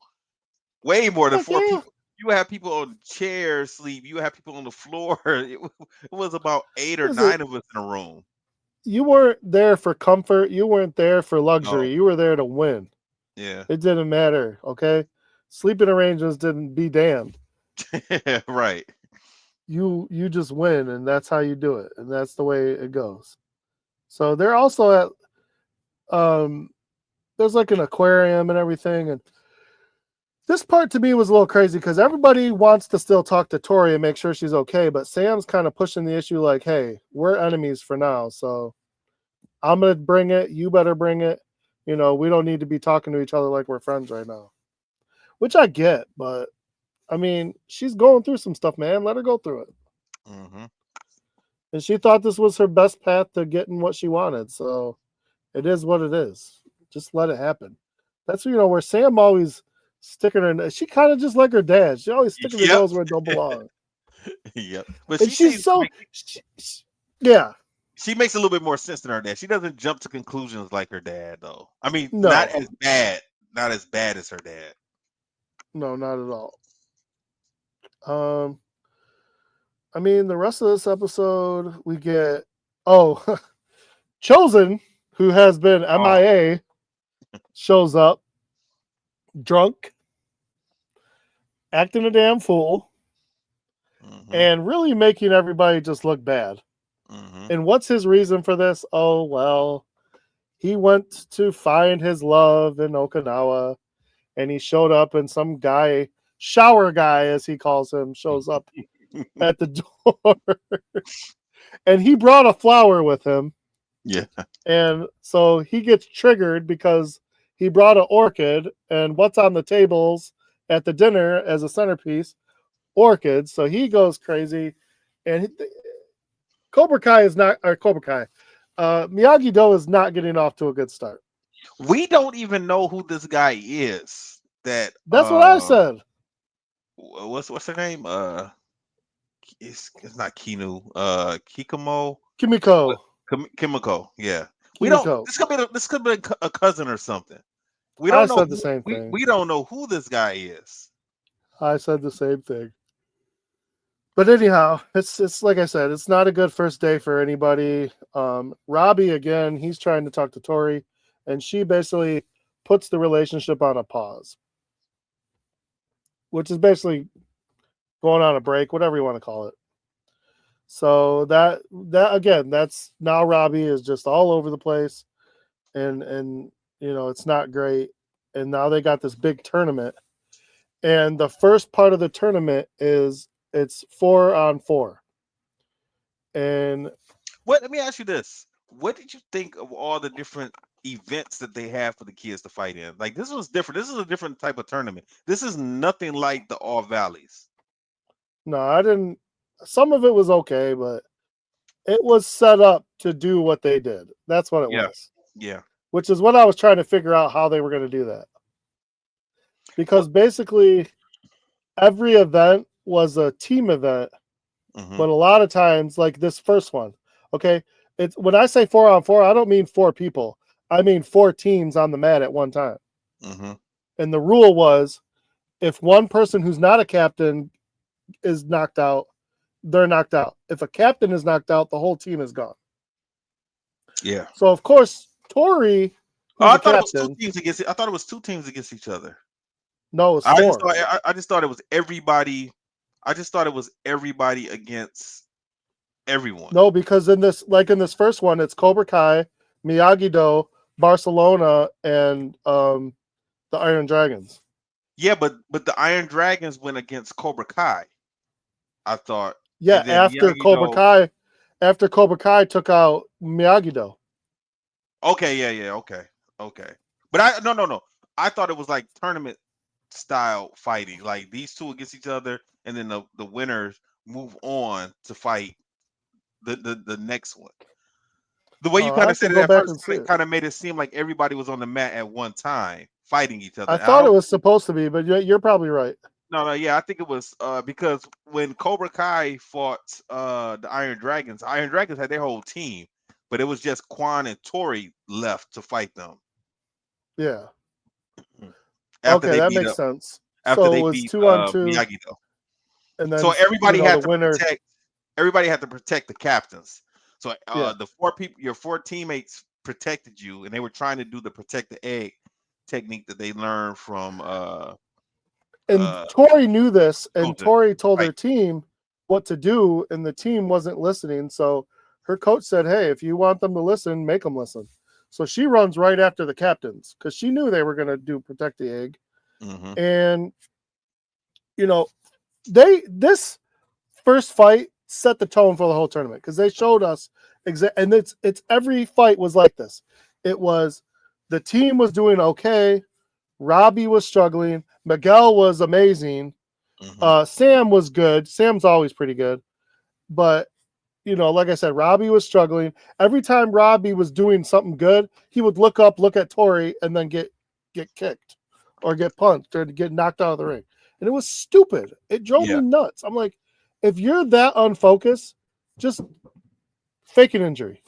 way more than Heck 4 yeah. people. You would have people on chairs sleep. You would have people on the floor. It was about 8 or 9 of us in a room. You weren't there for comfort. You weren't there for luxury. No. You were there to win. Yeah. It didn't matter, okay? Sleeping arrangements didn't be damned. Right. You just win, and that's how you do it, and that's the way it goes. So they're also at there's like an aquarium and everything, and this part to me was a little crazy because everybody wants to still talk to Tori and make sure she's okay, but Sam's kind of pushing the issue like, hey, we're enemies for now, so I'm gonna bring it, you better bring it. We don't need to be talking to each other like we're friends right now. Which I get, but I mean, she's going through some stuff, man. Let her go through it. Mm-hmm. And she thought this was her best path to getting what she wanted. So it is what it is. Just let it happen. That's where Sam always sticking her. She kind of just like her dad. She always sticking her Yep. nose where it don't belong. Yep. But And she seems to make, yeah. she makes a little bit more sense than her dad. She doesn't jump to conclusions like her dad, though. I mean, No. not as bad as her dad. No, not at all. I mean, the rest of this episode, we get Chosen, who has been MIA, shows up drunk, acting a damn fool, and really making everybody just look bad. And what's his reason for this? Oh, well, he went to find his love in Okinawa, and he showed up, and some guy, shower guy, as he calls him, shows up at the door. And he brought a flower with him. Yeah. And so he gets triggered because he brought an orchid, and what's on the tables at the dinner as a centerpiece? Orchids. So he goes crazy. And Cobra Kai is not, or Cobra Kai, Miyagi-Do is not getting off to a good start. We don't even know who this guy is. That's what I said. What's her name? It's not Kinu. Kimiko. Kimiko. Yeah. We Kimiko. don't. This could be a cousin or something. We don't know. I said the same thing. We don't know who this guy is. I said the same thing. But anyhow, it's like I said, it's not a good first day for anybody. Robbie, again, he's trying to talk to Tori, and she basically puts the relationship on a pause, which is basically going on a break, whatever you want to call it. So that again, that's now Robbie is just all over the place, and it's not great. And now they got this big tournament, and the first part of the tournament is it's 4-on-4. And let me ask you this: what did you think of all the different events that they have for the kids to fight in? Like, this was different. This is a different type of tournament. This is nothing like the All Valleys. No, I didn't. Some of it was okay, but it was set up to do what they did. That's what it was. Yeah. Which is what I was trying to figure out how they were going to do that. Because basically every event was a team event, but a lot of times, like this first one, okay, it's when I say 4-on-4, I don't mean 4 people. I mean 4 teams on the mat at one time. And the rule was, if one person who's not a captain is knocked out, they're knocked out. If a captain is knocked out, the whole team is gone. Yeah. So of course, Tori, I thought it was 2 teams against. I thought it was 2 teams against each other. No, it was 4. I just thought it was everybody. I just thought it was everybody against everyone. No, because in this first one, it's Cobra Kai, Miyagi-Do, Barcelona, and the Iron Dragons. Yeah, but the Iron Dragons went against Cobra Kai, I thought. Yeah, after Cobra Kai took out Miyagi-Do. Okay, yeah, okay. But no. I thought it was like tournament style fighting, like these 2 against each other, and then the winners move on to fight the next one. The way you kind of said it at first, it kind of made it seem like everybody was on the mat at one time fighting each other. I thought it was supposed to be, but you're probably right. No, yeah, I think it was because when Cobra Kai fought the Iron Dragons had their whole team, but it was just Quan and Tori left to fight them. Yeah. Okay, that makes sense. After they beat 2-on-2 Miyagi-Do. And then so everybody had to protect. Everybody had to protect the captains. So the 4 people, your 4 teammates protected you, and they were trying to do the protect the egg technique that they learned from. And Tori knew this, and Tori told her team what to do, and the team wasn't listening. So her coach said, "Hey, if you want them to listen, make them listen." So she runs right after the captains because she knew they were going to do protect the egg, and this first fight set the tone for the whole tournament because they showed us and it's every fight was like this. It was the team was doing okay, Robbie was struggling, Miguel was amazing, Sam was good. Sam's always pretty good, but like I said, Robbie was struggling. Every time Robbie was doing something good, he would look at Tori and then get get kicked or get punched or get knocked out of the ring. And it was stupid. It drove me nuts. I'm like, if you're that unfocused, just fake an injury.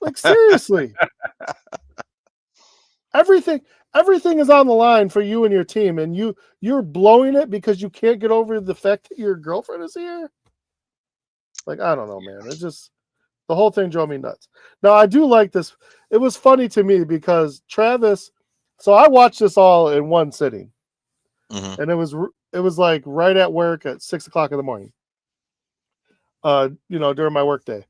Like, seriously. Everything is on the line for you and your team, and you're blowing it because you can't get over the fact that your girlfriend is here. Like, I don't know, man. It just, the whole thing drove me nuts. Now, I do like this. It was funny to me because Travis, so I watched this all in one sitting. Mhm. And it was like right at work at 6:00 in the morning. During my work day.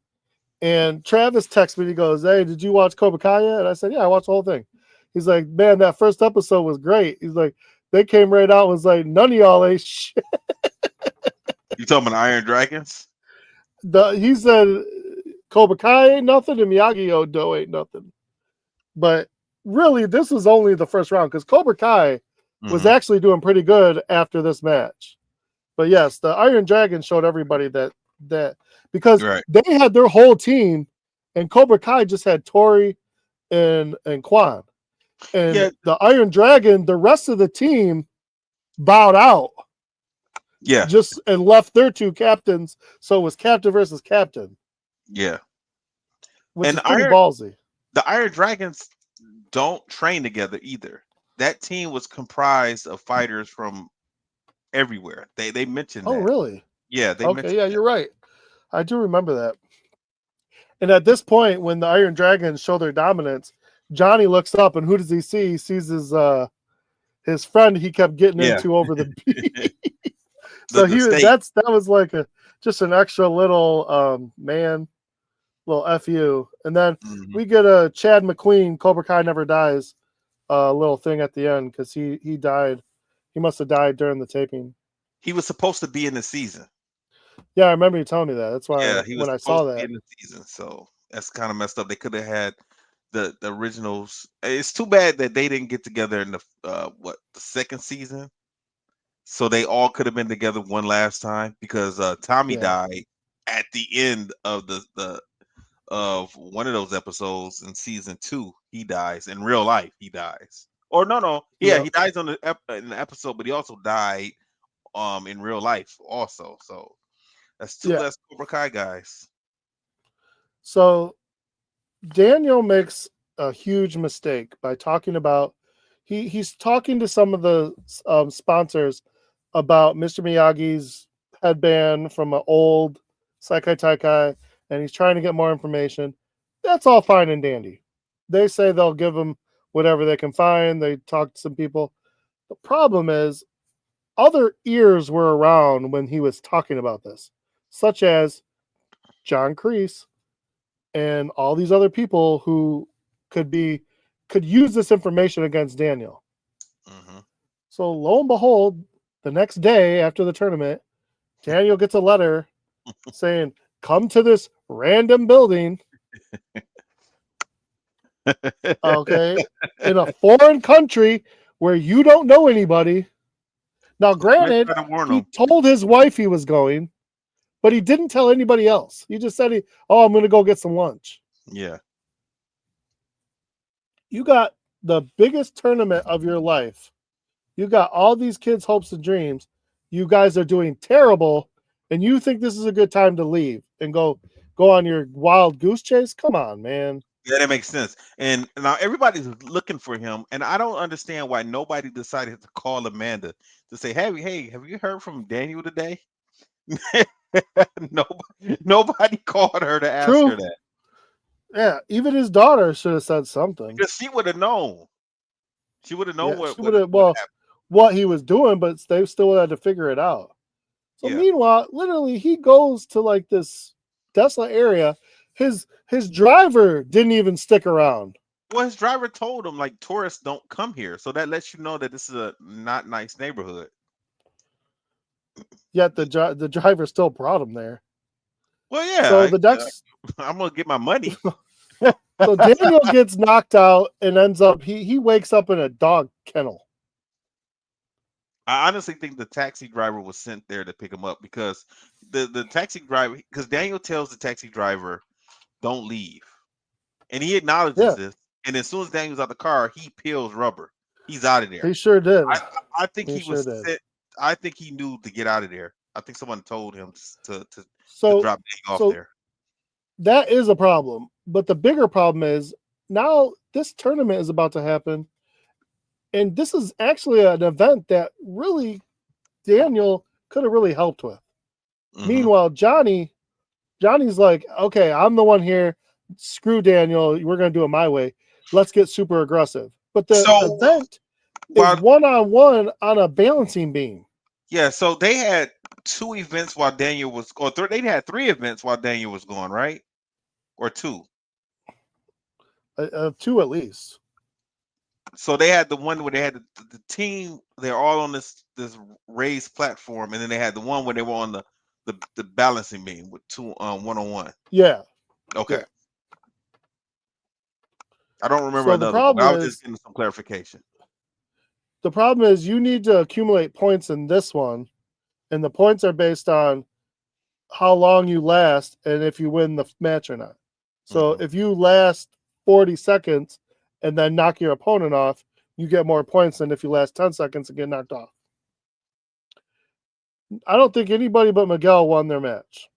And Travis texts me, he goes, "Hey, did you watch Cobra Kai yet?" And I said, "Yeah, I watched the whole thing." He's like, "Man, that first episode was great." He's like, they came right out and was like, "None of y'all ain't shit." You talking about Iron Dragons? He said Cobra Kai ain't nothing and Miyagi Odo ain't nothing. But really, this was only the first round because Cobra Kai was actually doing pretty good after this match. But yes, the Iron Dragon showed everybody that because they had their whole team, and Cobra Kai just had Tori and Quan. And the Iron Dragon, the rest of the team bowed out. Yeah. Just and left their two captains. So it was captain versus captain. Yeah. Which is pretty ballsy. The Iron Dragons don't train together either. That team was comprised of fighters from everywhere. They mentioned that. Oh, really? Yeah, they okay, yeah, you're right. I do remember that. And at this point, when the Iron Dragons show their dominance, Johnny looks up, and who does he see? He sees his friend he kept getting into over the beat. So that was like just an extra little little FU. And then we get a Chad McQueen, Cobra Kai Never Dies little thing at the end because he died. He must have died during the taping. He was supposed to be in the season. Yeah, I remember you telling me that. That's why when I saw that. In the season, so that's kind of messed up. They could have had the originals. It's too bad that they didn't get together in the the second season. So they all could have been together one last time because Tommy died at the end of the of one of those episodes in season 2. He dies in real life. He dies. Or no, yeah, he dies on in the episode, but he also died in real life also. So that's two less Cobra Kai guys. So Daniel makes a huge mistake by talking about he's talking to some of the sponsors about Mr. Miyagi's headband from an old Saikai Taikai, and he's trying to get more information. That's all fine and dandy. They say they'll give him whatever they can find. They talk to some people. The problem is other ears were around when he was talking about this, such as John Kreese and all these other people who could use this information against Daniel. So lo and behold, the next day after the tournament, Daniel gets a letter saying, "Come to this random building." Okay, in a foreign country where you don't know anybody. Now, granted, he told his wife he was going, but he didn't tell anybody else. He just said, I'm going to go get some lunch. Yeah. You got the biggest tournament of your life. You got all these kids' hopes and dreams. You guys are doing terrible, and you think this is a good time to leave and go on your wild goose chase? Come on, man. Yeah, that makes sense. And now everybody's looking for him, and I don't understand why nobody decided to call Amanda to say, "Hey, have you heard from Daniel today?" Nobody called her to ask her that. Yeah, even his daughter should have said something. Because she would have known. She would have known what he was doing, but they still had to figure it out. So meanwhile, literally, he goes to like this desolate area. His driver didn't even stick around. Well, his driver told him like tourists don't come here, so that lets you know that this is a not nice neighborhood. Yet the driver still brought him there. Well, yeah. So I'm gonna get my money. So Daniel gets knocked out and ends up he wakes up in a dog kennel. I honestly think the taxi driver was sent there to pick him up because the taxi driver, because Daniel tells the taxi driver, "Don't leave," and he acknowledges this. and as soon as Daniel's out the car, he peels rubber. He's out of there. He sure did. I think He he sure was did. set. I think he knew to get out of there. I think someone told him to So drop Daniel off so there. that is a problem. But the bigger problem is now this tournament is about to happen. And this is actually an event that really Daniel could have really helped with. Mhm. Meanwhile, Johnny's like, okay, I'm the one here. Screw Daniel. We're going to do it my way. Let's get super aggressive. But the So event is while one-on-one on a balancing beam. yeah, so they had 2 events while Daniel was, or they had 3 events while Daniel was gone, right? Or 2. 2 at least. So they had the one where they had the team. They're all on this raised platform, and then they had the one where they were on the balancing beam with 2 1-on-1. Yeah. Okay. Yeah. I don't remember So the another one. I problem was just is getting some clarification. you need to accumulate points in this one, and the points are based on how long you last and if you win the match or not. So if you last 40 seconds and then knock your opponent off, you get more points than if you last 10 seconds and get knocked off. I don't think anybody but Miguel won their match.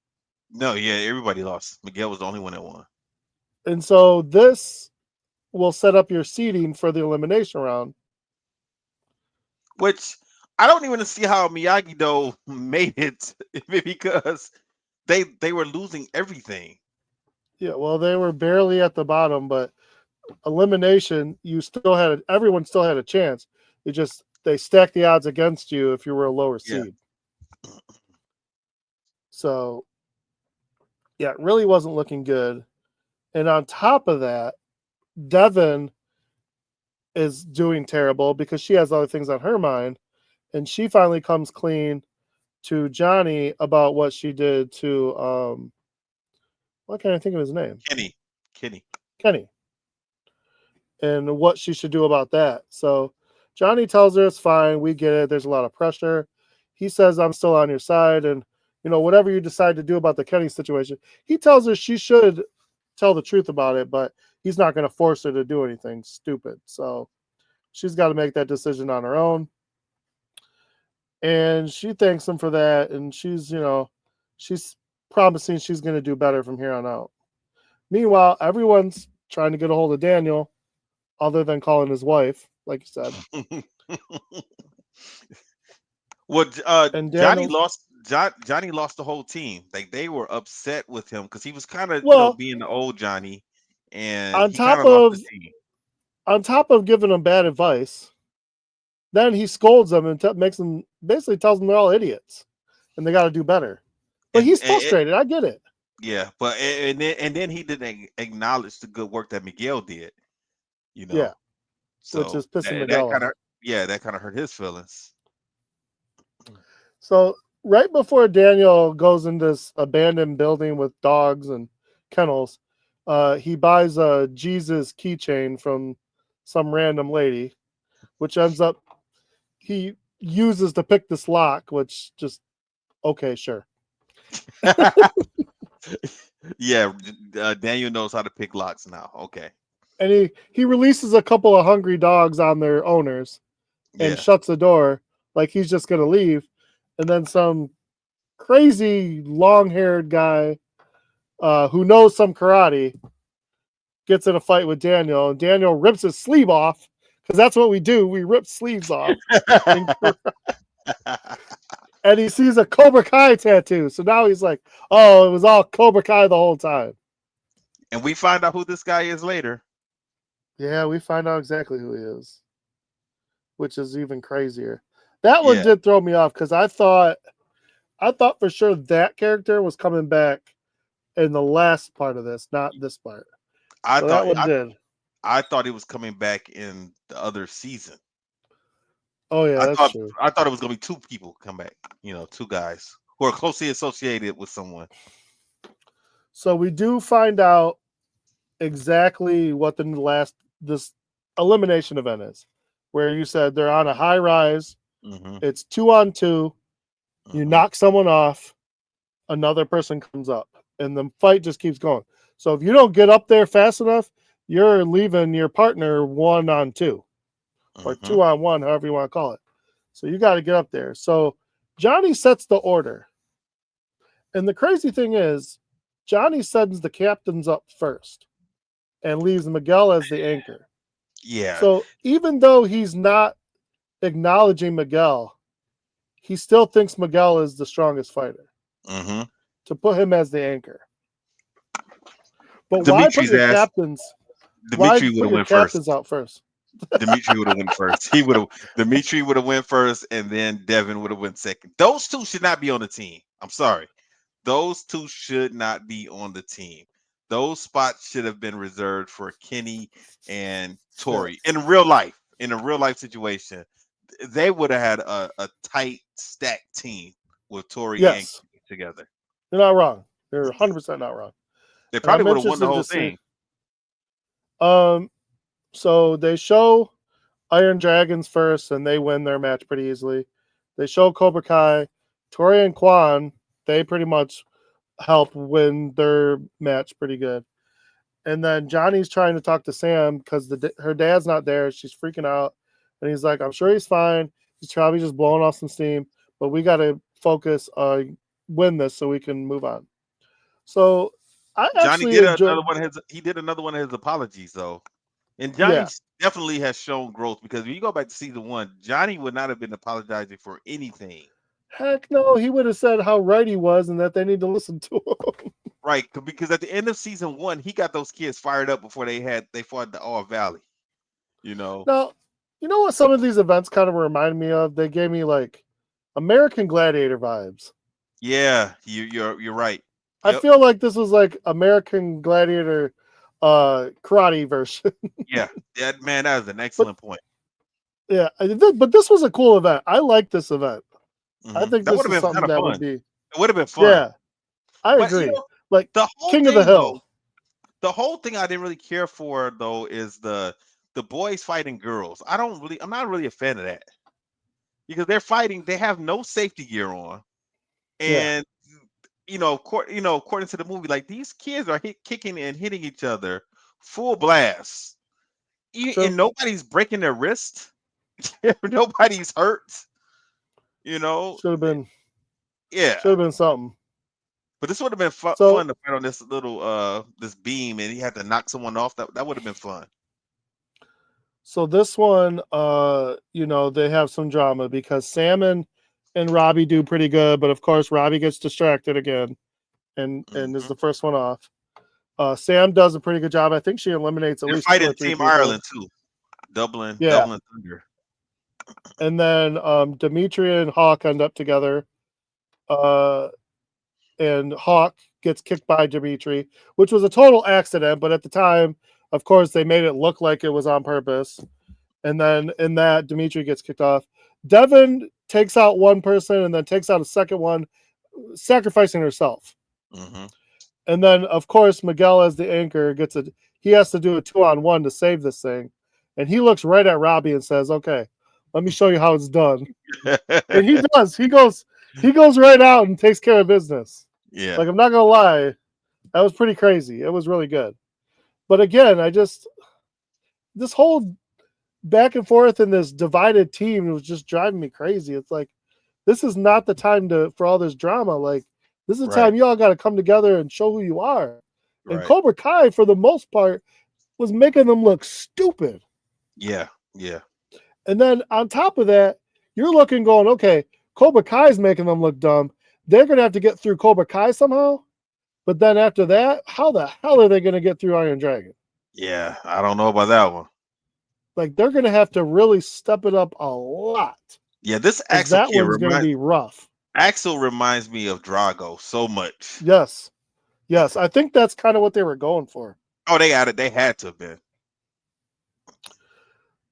No, yeah, everybody lost. Miguel was the only one that won. And so this will set up your seeding for the elimination round. Which I don't even see how Miyagi Do made it because they were losing everything. Yeah, well, they were barely at the bottom, but elimination, everyone still had a chance. They stacked the odds against you if you were a lower Yeah. seed. So, yeah, it really wasn't looking good. And on top of that, Devin is doing terrible because she has other things on her mind. And she finally comes clean to Johnny about what she did to, what can I think of his name? Kenny. And what she should do about that. So Johnny tells her it's fine. We get it. There's a lot of pressure. He says, I'm still on your side. And, whatever you decide to do about the Kenny situation, he tells her she should tell the truth about it, but he's not going to force her to do anything stupid. So she's got to make that decision on her own. And she thanks him for that. And she's promising she's going to do better from here on out. Meanwhile, everyone's trying to get a hold of Daniel, other than calling his wife, like you said. Well, And Johnny Daniel, lost. Johnny lost the whole team. Like they were upset with him because he was kind of being the old Johnny, and on he kind top of lost the team. On top of giving them bad advice, then he scolds them and basically tells them they're all idiots and they got to do better. But he's frustrated. I get it. Yeah, but and then he didn't acknowledge the good work that Miguel did. Yeah, so which is pissing Miguel off. That kind of hurt his feelings. So right before Daniel goes in this abandoned building with dogs and kennels, he buys a Jesus keychain from some random lady, which ends up he uses to pick this lock, which just okay, sure. Yeah, Daniel knows how to pick locks now. Okay. And he releases a couple of hungry dogs on their owners and shuts the door like he's just going to leave. And then some crazy long-haired guy who knows some karate gets in a fight with Daniel. And Daniel rips his sleeve off because that's what we do. We rip sleeves off. And he sees a Cobra Kai tattoo. So now he's like, oh, it was all Cobra Kai the whole time. And we find out who this guy is later. Yeah, we find out exactly who he is, which is even crazier. That one did throw me off because I thought for sure that character was coming back in the last part of this, not this part. I thought it was coming back in the other season. Oh yeah, that's true. I thought it was gonna be 2 people come back. 2 guys who are closely associated with someone. So we do find out exactly what this elimination event is, where you said they're on a high rise. Mm-hmm. It's 2-on-2. You knock someone off, another person comes up, and the fight just keeps going. So if you don't get up there fast enough, you're leaving your partner 1-on-2 or Mm-hmm. 2-on-1, however you want to call it. So you got to get up there. So Johnny sets the order. And the crazy thing is, Johnny sends the captains up first and leaves Miguel as the anchor. Yeah. So even though he's not acknowledging Miguel, he still thinks Miguel is the strongest fighter Mm-hmm. to put him as the anchor. But why put Dimitri's your ass. captains? Why Dimitri would put have your went first. captains out first? Dimitri would have went first. Dimitri would have went first, and then Devin would have went second. Those two should not be on the team. I'm sorry. Those two should not be on the team. Those spots should have been reserved for Kenny and Tori. In real life, in a real life situation, they would have had a tight stacked team with Tori and Yes, Kenny together. you're not wrong. You're 100% not wrong. They And probably I'm would have won the interested whole to see. thing. So they show Iron Dragons first, and they win their match pretty easily. They show Cobra Kai, Tori and Kwan. They pretty much help win their match pretty good. And then Johnny's trying to talk to Sam because her dad's not there. She's freaking out, and he's like, "I'm sure he's fine. He's probably just blowing off some steam, but we got to focus, win this so we can move on." So I Johnny actually did enjoyed. another one of his apologies though. And Johnny Yeah, definitely has shown growth because when you go back to season 1, Johnny would not have been apologizing for anything. heck no, he would have said how right he was and that they need to listen to him. Right, because at the end of season 1, he got those kids fired up before they fought the All Valley. You know. Now, you know what some of these events kind of remind me of? They gave me like American Gladiator vibes. Yeah, you're right. I Yep. feel like this was like American Gladiator karate version. Yeah. That is an But excellent point. yeah, but this was a cool event. I like this event. I think That would this have is been something kind of that fun. would be. It would have been fun. Yeah, I But agree. Like the whole King of the thing though, Hill. the whole thing I didn't really care for though is the boys fighting girls. I'm not really a fan of that. Because they're fighting, they have no safety gear on. Yeah, And according to the movie, like these kids are kicking and hitting each other full blast. true. And nobody's breaking their wrist. Nobody's hurt. You know, Should have been. yeah. Should have been something. But this would have been So fun to fight on this little this beam, and he had to knock someone off. That would have been fun. So this one, they have some drama because Sam and Robbie do pretty good, but of course Robbie gets distracted again and is Mhm. the first one off. Sam does a pretty good job. I think she eliminates at They're least 2 fighting or 3 Team people. Ireland too. Dublin Yeah. Thunder. And then Dimitri and Hawk end up together. And Hawk gets kicked by Dimitri, which was a total accident, but at the time, of course, they made it look like it was on purpose. And then in that, Dimitri gets kicked off. Devin takes out one person and then takes out a second one, sacrificing herself. Mm-hmm. And then, of course, Miguel as the anchor he has to do a 2-on-1 to save this thing. And he looks right at Robbie and says, "Okay, let me show you how it's done." And he does. He goes right out and takes care of business. Yeah. Like, I'm not gonna lie, that was pretty crazy. It was really good. But again, this whole back and forth in this divided team was just driving me crazy. It's like, this is not the time for all this drama. Like, this is the time y'all got to come together and show who you are. And Right. Cobra Kai, for the most part, was making them look stupid. Yeah. And then on top of that, you're looking going, okay, Cobra Kai's making them look dumb. They're going to have to get through Cobra Kai somehow. But then after that, how the hell are they going to get through Iron Dragon? Yeah, I don't know about that one. Like, they're going to have to really step it up a lot. Yeah, this Axel that one's going to be rough. Axel reminds me of Drago so much. Yes. I think that's kind of what they were going for. Oh, they had it. They had to have been.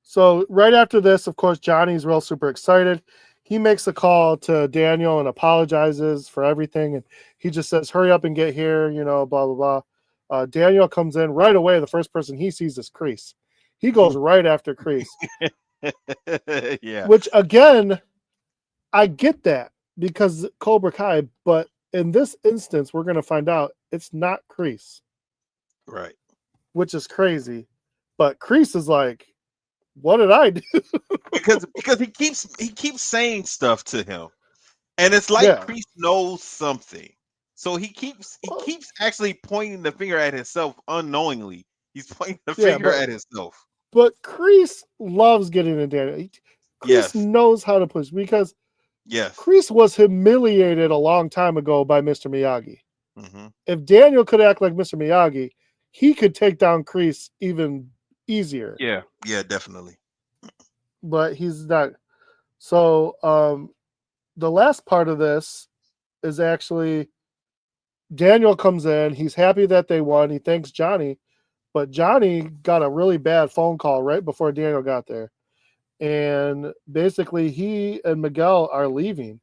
So right after this, of course, Johnny's real super excited. He makes a call to Daniel and apologizes for everything. And he just says, "Hurry up and get here," blah, blah, blah. Daniel comes in right away. The first person he sees is Kreese. He goes right after Kreese. Yeah. Which, again, I get that because Cobra Kai, but in this instance, we're going to find out it's not Kreese. Right. which is crazy. But Kreese is like, what did I do? because he keeps saying stuff to him, and it's like Yeah. Kreese knows something, so he keeps actually pointing the finger at himself unknowingly. He's pointing the finger at himself. But Kreese loves getting in Daniel. Kreese knows how to push because Kreese was humiliated a long time ago by Mr. Miyagi. Mm-hmm. If Daniel could act like Mr. Miyagi, he could take down Kreese even easier. Yeah, definitely. But he's not. So the last part of this is actually Daniel comes in. He's happy that they won. He thanks Johnny. But Johnny got a really bad phone call right before Daniel got there. And basically, he and Miguel are leaving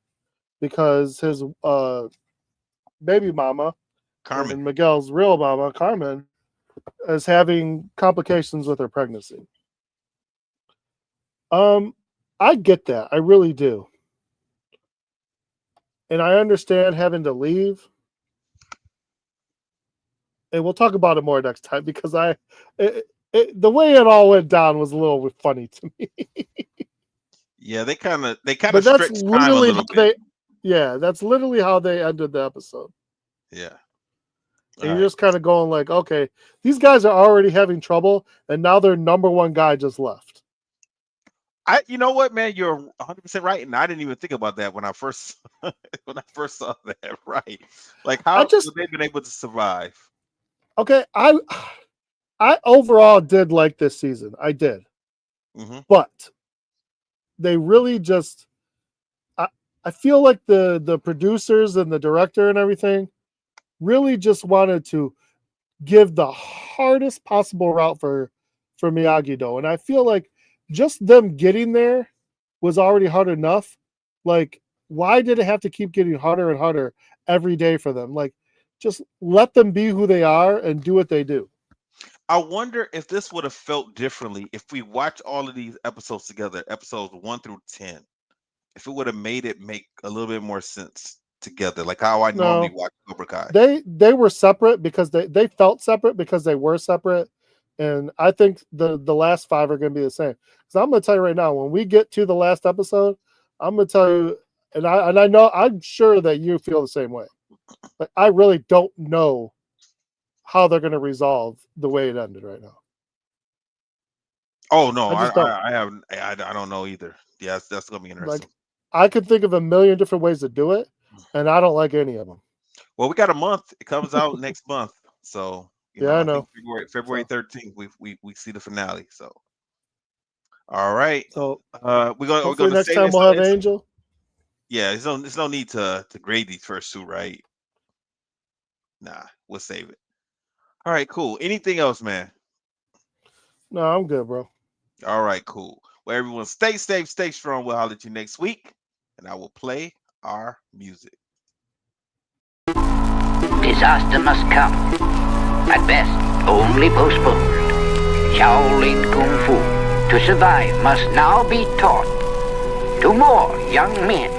because his baby mama, Carmen, and Miguel's real mama, Carmen, is having complications with her pregnancy. I get that. I really do. And I understand having to leave. And we'll talk about it more next time because the way it all went down was a little bit funny to me. Yeah, they kind of But that's stretched time a literally little bit. that's literally how they ended the episode. Yeah. And you're just kind of going like, okay, these guys are already having trouble, and now their number one guy just left. You know what, man, you're 100% right, and I didn't even think about that when I first saw that. Right, like how have they been able to survive? Okay, I overall did like this season. I did, but they really just. I feel like the producers and the director and everything really just wanted to give the hardest possible route for Miyagi-Do, and I feel like just them getting there was already hard enough. Like, why did it have to keep getting harder and harder every day for them? Like, just let them be who they are and do what they do. I wonder if this would have felt differently if we watched all of these episodes together, episodes 1 through 10. If it would have made it make a little bit more sense together, like how I normally watch Cobra Kai. They were separate because they felt separate because they were separate. And I think the last 5 are going to be the same. So I'm going to tell you right now, when we get to the last episode, I'm going to tell you, and I know, I'm sure that you feel the same way. But I really don't know how they're going to resolve the way it ended right now. Oh no, I haven't. I don't know either. Yeah, that's going to be interesting. Like, I could think of a million different ways to do it, and I don't like any of them. Well, we got a month. It comes out next month, so. I know. Think February 13th, we see the finale. So, all right. So we're gonna next time we'll have Angel. Yeah, there's no need to grade these first 2, right? Nah, we'll save it. All right, cool. Anything else, man? No, I'm good, bro. All right, cool. Well, everyone, stay safe, stay strong. We'll holler at you next week, and I will play our music. Disaster must come. At best, only postponed. Shaolin Kung Fu, to survive, must now be taught to more young men.